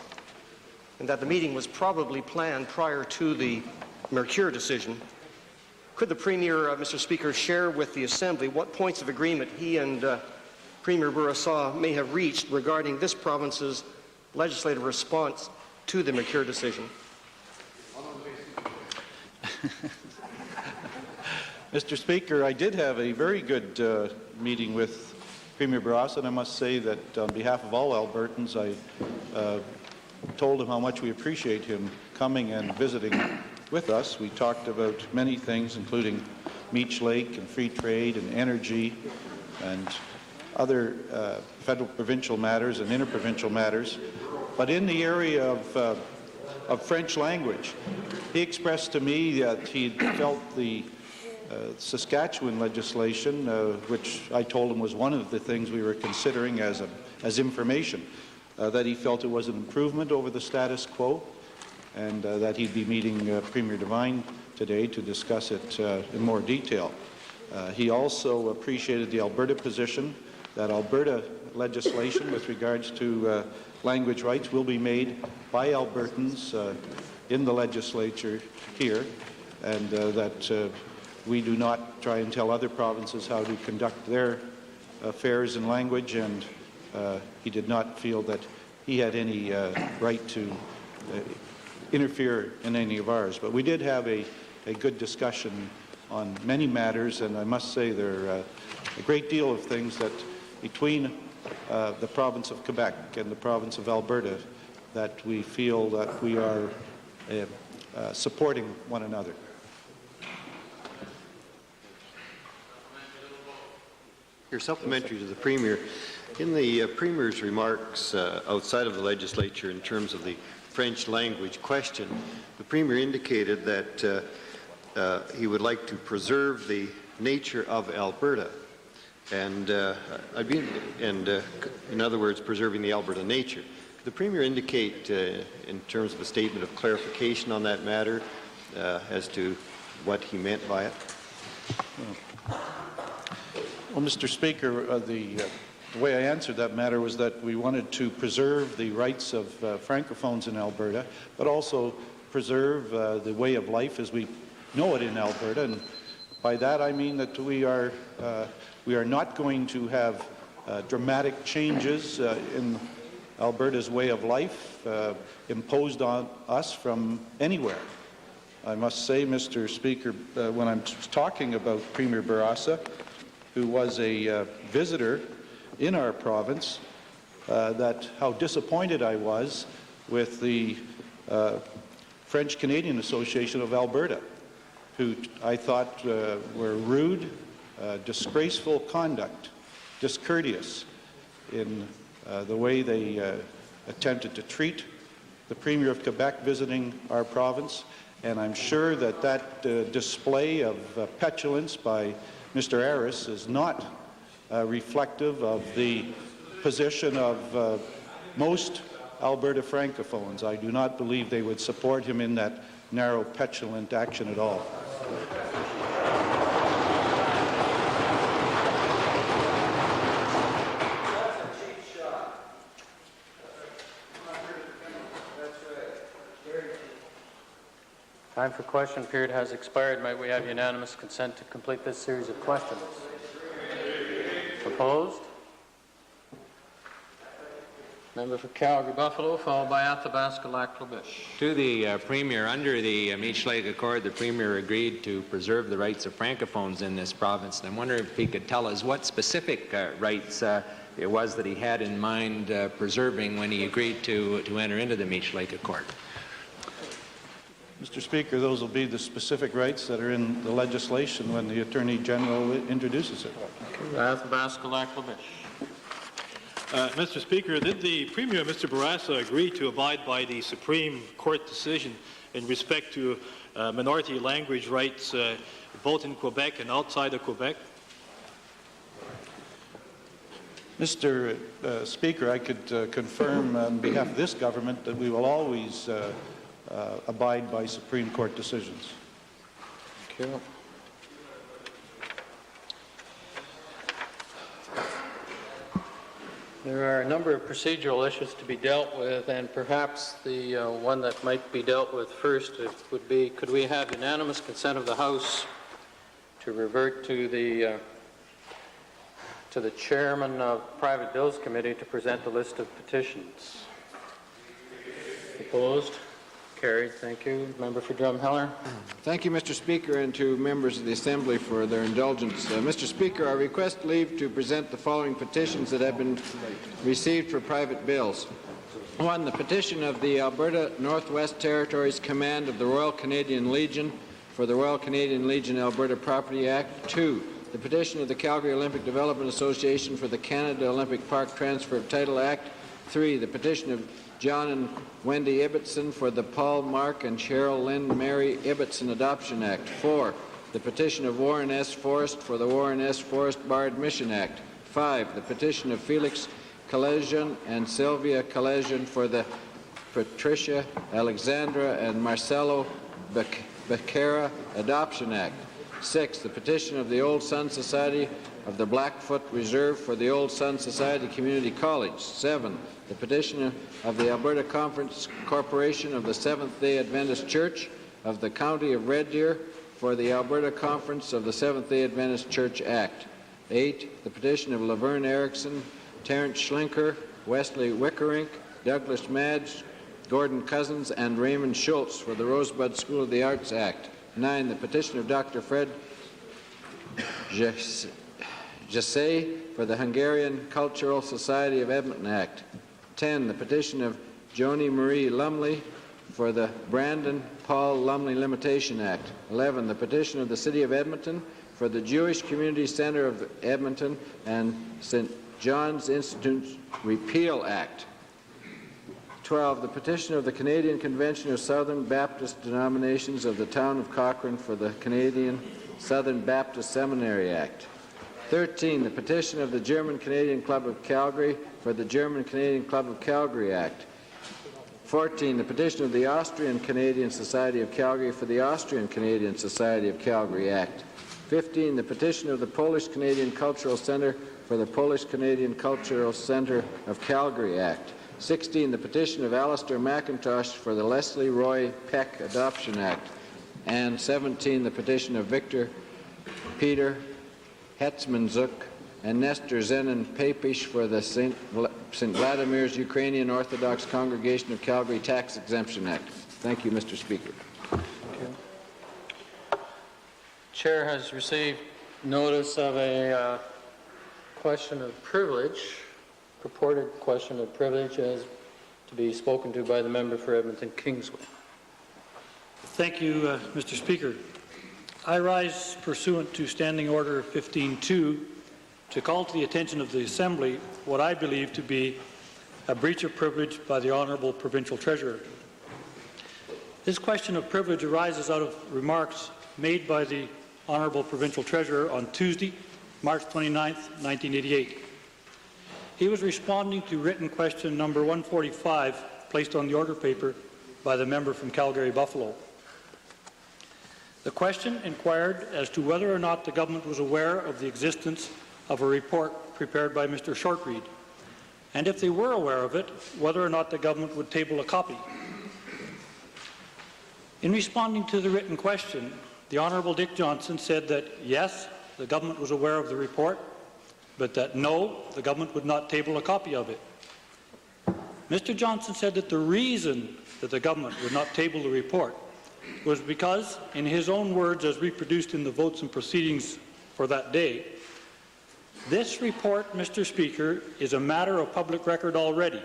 and that the meeting was probably planned prior to the Mercure decision, could the Premier, Mr. Speaker, share with the Assembly what points of agreement he and Premier Bourassa may have reached regarding this province's legislative response to the Mercure decision? Mr. Speaker, I did have a very good meeting with Premier Bourassa, and I must say that on behalf of all Albertans, I told him how much we appreciate him coming and visiting with us. We talked about many things, including Meech Lake and free trade and energy and other federal provincial matters and interprovincial matters. But in the area of French language, he expressed to me that he felt the Saskatchewan legislation, which I told him was one of the things we were considering as information, that he felt it was an improvement over the status quo, and that he'd be meeting Premier Devine today to discuss it in more detail. He also appreciated the Alberta position, that Alberta legislation with regards to language rights will be made by Albertans in the legislature here, and that we do not try and tell other provinces how to conduct their affairs in language, and he did not feel that he had any right to interfere in any of ours. But we did have a good discussion on many matters, and I must say there are a great deal of things that between the province of Quebec and the province of Alberta that we feel that we are supporting one another. Your supplementary to the Premier. In the Premier's remarks outside of the legislature in terms of the French language question, the Premier indicated that he would like to preserve the nature of Alberta, and in other words, preserving the Alberta nature. Could the Premier indicate, in terms of a statement of clarification on that matter, as to what he meant by it? Well, Mr. Speaker, the way I answered that matter was that we wanted to preserve the rights of Francophones in Alberta, but also preserve the way of life as we know it in Alberta. And by that I mean that we are not going to have dramatic changes in Alberta's way of life imposed on us from anywhere. I must say, Mr. Speaker, when I'm talking about Premier Bourassa, who was a visitor in our province, that how disappointed I was with the French-Canadian Association of Alberta, who I thought were rude, disgraceful conduct, discourteous in the way they attempted to treat the Premier of Quebec visiting our province. And I'm sure that that display of petulance by Mr. Harris is not reflective of the position of most Alberta Francophones. I do not believe they would support him in that narrow, petulant action at all. Time for question period has expired. Might we have unanimous consent to complete this series of questions? Opposed? Member for Calgary-Buffalo, followed by Athabasca-Lac-La-Biche. To the Premier, under the Meech Lake Accord, the Premier agreed to preserve the rights of Francophones in this province. And I'm wondering if he could tell us what specific rights it was that he had in mind preserving when he agreed to enter into the Meech Lake Accord. Mr. Speaker, those will be the specific rights that are in the legislation when the Attorney General introduces it. Athabasca-Lac-La-Biche. Mr. Speaker, did the Premier, Mr. Bourassa, agree to abide by the Supreme Court decision in respect to minority language rights both in Quebec and outside of Quebec? Mr. Speaker, I could confirm on behalf of this government that we will always abide by Supreme Court decisions. Thank you. There are a number of procedural issues to be dealt with, and perhaps the one that might be dealt with first would be, could we have unanimous consent of the House to revert to the Chairman of Private Bills Committee to present the list of petitions? Opposed? Carried. Thank you. Member for Drumheller. Thank you, Mr. Speaker, and to members of the Assembly for their indulgence. Mr. Speaker, I request leave to present the following petitions that have been received for private bills. 1. The petition of the Alberta Northwest Territories Command of the Royal Canadian Legion for the Royal Canadian Legion Alberta Property Act. 2. The petition of the Calgary Olympic Development Association for the Canada Olympic Park Transfer of Title Act. 3. The petition of John and Wendy Ibbotson for the Paul, Mark, and Cheryl Lynn Mary Ibbotson Adoption Act. 4. The petition of Warren S. Forrest for the Warren S. Forrest Bar Admission Act. 5. The petition of Felix Kalejian and Sylvia Kalejian for the Patricia, Alexandra, and Marcelo Becerra Adoption Act. 6. The petition of the Old Sun Society of the Blackfoot Reserve for the Old Sun Society Community College. 7. The petition of the Alberta Conference Corporation of the Seventh-day Adventist Church of the County of Red Deer for the Alberta Conference of the Seventh-day Adventist Church Act. 8. The petition of Laverne Erickson, Terence Schlinker, Wesley Wickerink, Douglas Madge, Gordon Cousins, and Raymond Schultz for the Rosebud School of the Arts Act. 9. The petition of Dr. Fred Jesse for the Hungarian Cultural Society of Edmonton Act. 10. The petition of Joni Marie Lumley for the Brandon Paul Lumley Limitation Act. 11. The petition of the City of Edmonton for the Jewish Community Center of Edmonton and St. John's Institute Repeal Act. 12. The petition of the Canadian Convention of Southern Baptist Denominations of the Town of Cochrane for the Canadian Southern Baptist Seminary Act. 13. The petition of the German Canadian Club of Calgary for the German Canadian Club of Calgary Act. 14. The petition of the Austrian Canadian Society of Calgary for the Austrian Canadian Society of Calgary Act. 15. The petition of the Polish Canadian Cultural Centre for the Polish Canadian Cultural Centre of Calgary Act. 16. The petition of Alistair McIntosh for the Leslie Roy Peck Adoption Act. And 17. The petition of Victor Peter Hetzmanzuk and Nestor Zenon Papish for the St. St. Vladimir's Ukrainian Orthodox Congregation of Calgary Tax Exemption Act. Thank you, Mr. Speaker. Chair has received notice of a question of privilege, purported question of privilege, as to be spoken to by the member for Edmonton Kingsway. Thank you, Mr. Speaker. I rise pursuant to Standing Order 15.2 to call to the attention of the Assembly what I believe to be a breach of privilege by the Honourable Provincial Treasurer. This question of privilege arises out of remarks made by the Honourable Provincial Treasurer on Tuesday, March 29, 1988. He was responding to written question number 145 placed on the order paper by the member from Calgary-Buffalo. The question inquired as to whether or not the government was aware of the existence of a report prepared by Mr. Shortreed, and if they were aware of it, whether or not the government would table a copy. In responding to the written question, the Honourable Dick Johnson said that yes, the government was aware of the report, but that no, the government would not table a copy of it. Mr. Johnson said that the reason that the government would not table the report was because, in his own words as reproduced in the votes and proceedings for that day, this report, Mr. Speaker, is a matter of public record already.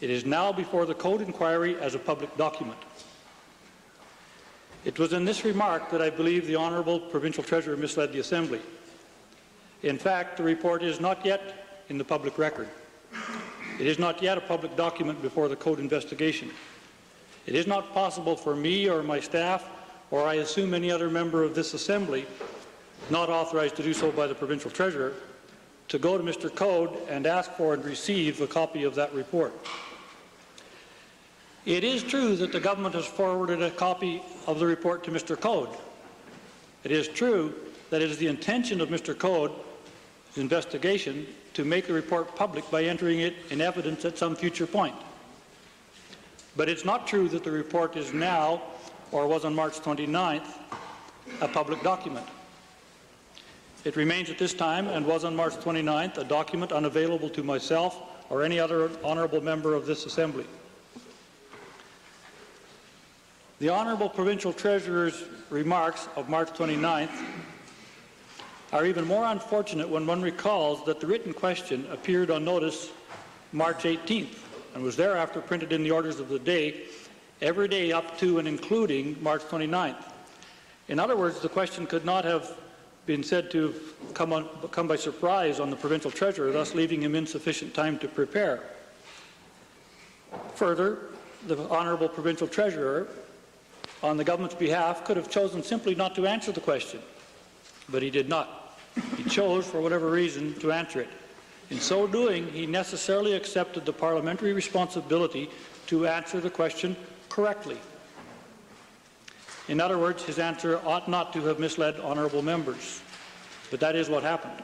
It is now before the Code Inquiry as a public document. It was in this remark that I believe the Honourable Provincial Treasurer misled the Assembly. In fact, the report is not yet in the public record. It is not yet a public document before the Code investigation. It is not possible for me or my staff, or I assume any other member of this Assembly, not authorized to do so by the Provincial Treasurer, to go to Mr. Code and ask for and receive a copy of that report. It is true that the government has forwarded a copy of the report to Mr. Code. It is true that it is the intention of Mr. Code's investigation to make the report public by entering it in evidence at some future point. But it's not true that the report is now, or was on March 29th, a public document. It remains at this time, and was on March 29th, a document unavailable to myself or any other honourable member of this Assembly. The Honourable Provincial Treasurer's remarks of March 29th are even more unfortunate when one recalls that the written question appeared on notice March 18th and was thereafter printed in the orders of the day every day up to and including March 29th. In other words, the question could not have been said to come by surprise on the Provincial Treasurer, thus leaving him insufficient time to prepare. Further, the Honourable Provincial Treasurer, on the government's behalf, could have chosen simply not to answer the question, but he did not. He chose, for whatever reason, to answer it. In so doing, he necessarily accepted the parliamentary responsibility to answer the question correctly. In other words, his answer ought not to have misled honourable members, but that is what happened.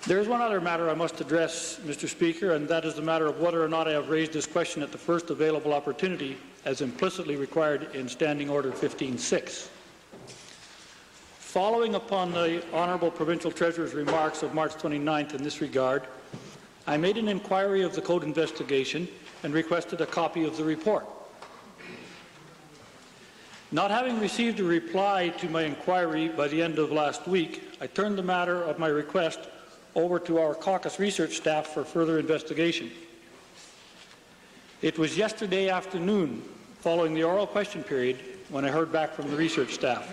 There is one other matter I must address, Mr. Speaker, and that is the matter of whether or not I have raised this question at the first available opportunity, as implicitly required in Standing Order 15.6. Following upon the Honourable Provincial Treasurer's remarks of March 29th in this regard, I made an inquiry of the Code investigation and requested a copy of the report. Not having received a reply to my inquiry by the end of last week, I turned the matter of my request over to our caucus research staff for further investigation. It was yesterday afternoon, following the oral question period, when I heard back from the research staff.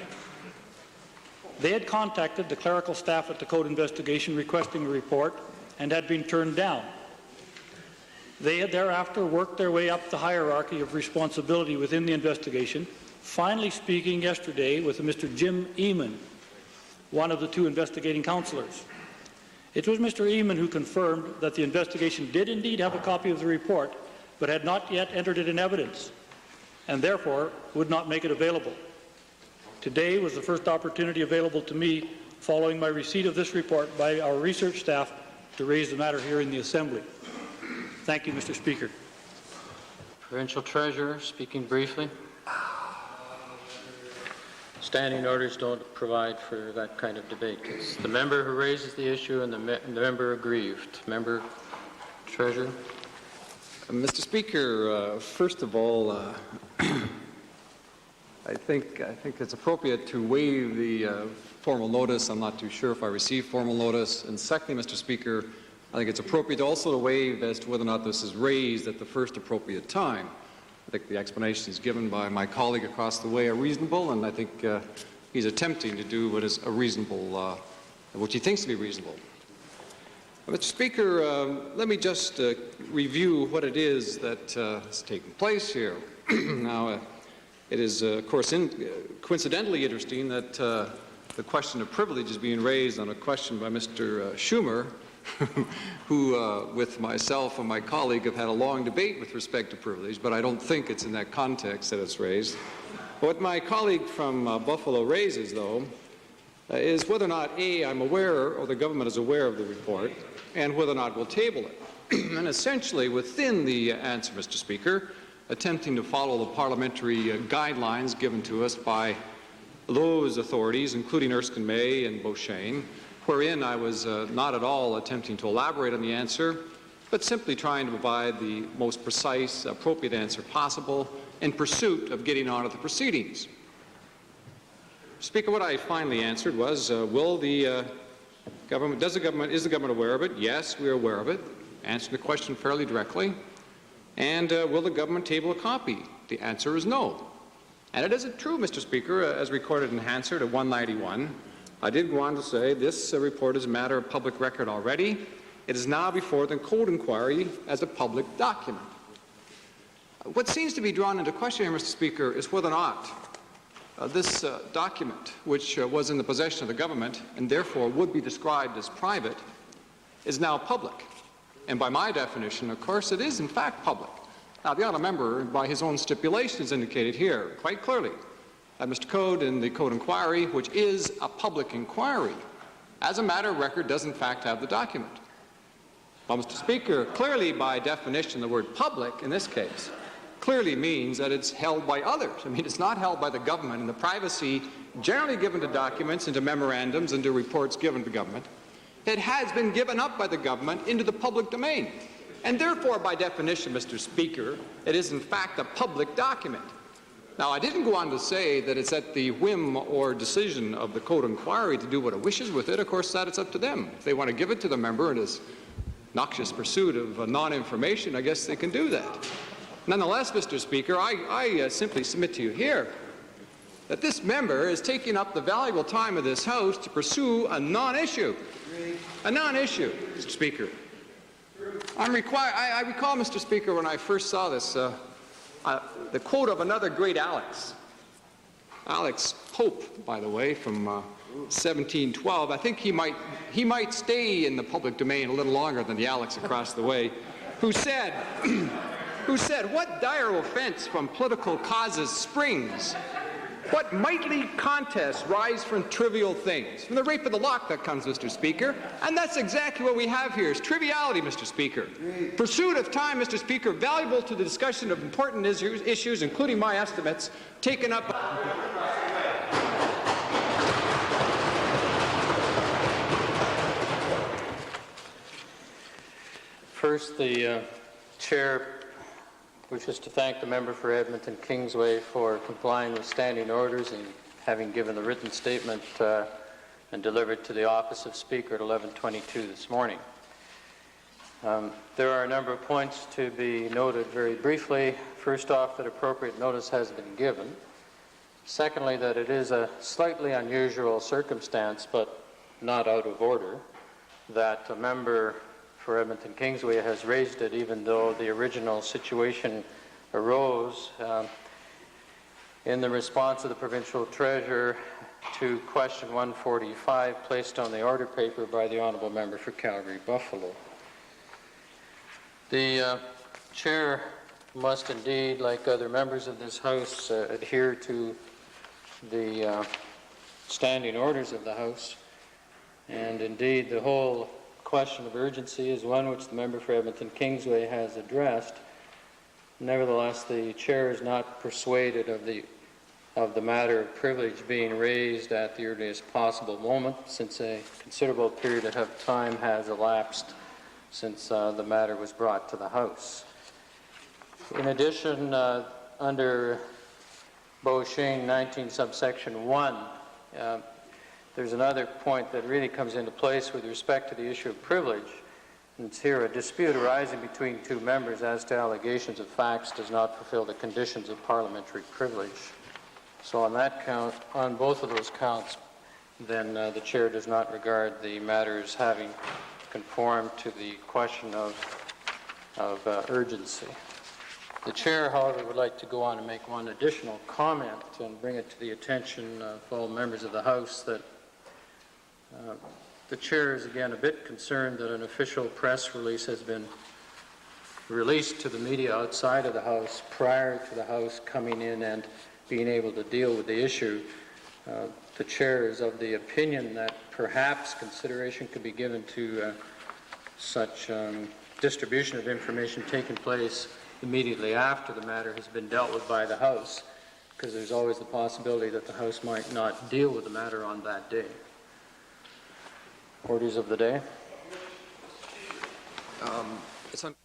They had contacted the clerical staff at the Code investigation requesting a report and had been turned down. They had thereafter worked their way up the hierarchy of responsibility within the investigation, finally speaking yesterday with a Mr. Jim Eamon, one of the two investigating councillors. It was Mr. Eamon who confirmed that the investigation did indeed have a copy of the report, but had not yet entered it in evidence, and therefore would not make it available. Today was the first opportunity available to me, following my receipt of this report by our research staff, to raise the matter here in the Assembly. Thank you, Mr. Speaker. Provincial Treasurer, speaking briefly. Standing orders don't provide for that kind of debate. It's the member who raises the issue and the member aggrieved. Member Treasurer. Mr. Speaker, first of all, I think it's appropriate to waive the formal notice. I'm not too sure if I received formal notice. And secondly, Mr. Speaker, I think it's appropriate also to waive as to whether or not this is raised at the first appropriate time. I think the explanations given by my colleague across the way are reasonable, and I think he's attempting to do what is a reasonable, what he thinks to be reasonable. Mr. Speaker, let me just review what it is that has taken place here. Now, it is, of course, coincidentally interesting that the question of privilege is being raised on a question by Mr. Schumer, who, with myself and my colleague, have had a long debate with respect to privilege, but I don't think it's in that context that it's raised. What my colleague from Buffalo raises, though, is whether or not, A, I'm aware, or the government is aware of the report, and whether or not we'll table it. And essentially, within the answer, Mr. Speaker, attempting to follow the parliamentary guidelines given to us by those authorities, including Erskine May and Beauchesne, wherein I was not at all attempting to elaborate on the answer, but simply trying to provide the most precise, appropriate answer possible in pursuit of getting on with the proceedings. Speaker, what I finally answered was, is the government aware of it? Yes, we are aware of it. Answering the question fairly directly. And will the government table a copy? The answer is no. And it isn't true, Mr. Speaker, as recorded in Hansard at 191. I did go on to say this report is a matter of public record already. It is now before the code inquiry as a public document. What seems to be drawn into question here, Mr. Speaker, is whether or not this document, which was in the possession of the government and therefore would be described as private, is now public. And by my definition, of course, it is in fact public. Now, the honourable member, by his own stipulations, indicated here quite clearly that Mr. Code in the Code Inquiry, which is a public inquiry, as a matter of record, does in fact have the document. Well, Mr. Speaker, clearly by definition, the word public in this case clearly means that it's held by others. I mean, it's not held by the government in the privacy generally given to documents and to memorandums and to reports given to government. It has been given up by the government into the public domain. And therefore, by definition, Mr. Speaker, it is in fact a public document. Now, I didn't go on to say that it's at the whim or decision of the Code Inquiry to do what it wishes with it. Of course, that it's up to them. If they want to give it to the member in his noxious pursuit of non-information, I guess they can do that. Nonetheless, Mr. Speaker, I simply submit to you here that this member is taking up the valuable time of this House to pursue a non-issue. A non-issue, Mr. Speaker. I recall, Mr. Speaker, when I first saw this, the quote of another great Alex Pope, by the way, from 1712. I think he might stay in the public domain a little longer than the Alex across the way, who said, "What dire offense from political causes springs? What mighty contests rise from trivial things?" From the rape of the lock that comes, Mr. Speaker. And that's exactly what we have here, is triviality, Mr. Speaker. Pursuit of time, Mr. Speaker, valuable to the discussion of important issues, including my estimates, taken up. First, the Chair wishes to thank the member for Edmonton Kingsway for complying with standing orders and having given the written statement and delivered to the office of Speaker at 11:22 this morning. There are a number of points to be noted very briefly. First off, that appropriate notice has been given. Secondly, that it is a slightly unusual circumstance, but not out of order, that a member for Edmonton Kingsway has raised it, even though the original situation arose in the response of the provincial treasurer to question 145 placed on the order paper by the honourable member for Calgary-Buffalo. The chair must indeed, like other members of this House, adhere to the standing orders of the House, and indeed the whole question of urgency is one which the member for Edmonton Kingsway has addressed. Nevertheless, the chair is not persuaded of the matter of privilege being raised at the earliest possible moment, since a considerable period of time has elapsed since the matter was brought to the House. In addition, under Beauchene 19 subsection 1, there's another point that really comes into place with respect to the issue of privilege. And it's here: a dispute arising between two members as to allegations of facts does not fulfill the conditions of parliamentary privilege. So on that count, on both of those counts, then the chair does not regard the matters having conformed to the question of urgency. The chair, however, would like to go on and make one additional comment and bring it to the attention of all members of the House that the chair is again a bit concerned that an official press release has been released to the media outside of the House prior to the House coming in and being able to deal with the issue. The chair is of the opinion that perhaps consideration could be given to such distribution of information taking place immediately after the matter has been dealt with by the House, because there's always the possibility that the House might not deal with the matter on that day. Orders of the day. It's on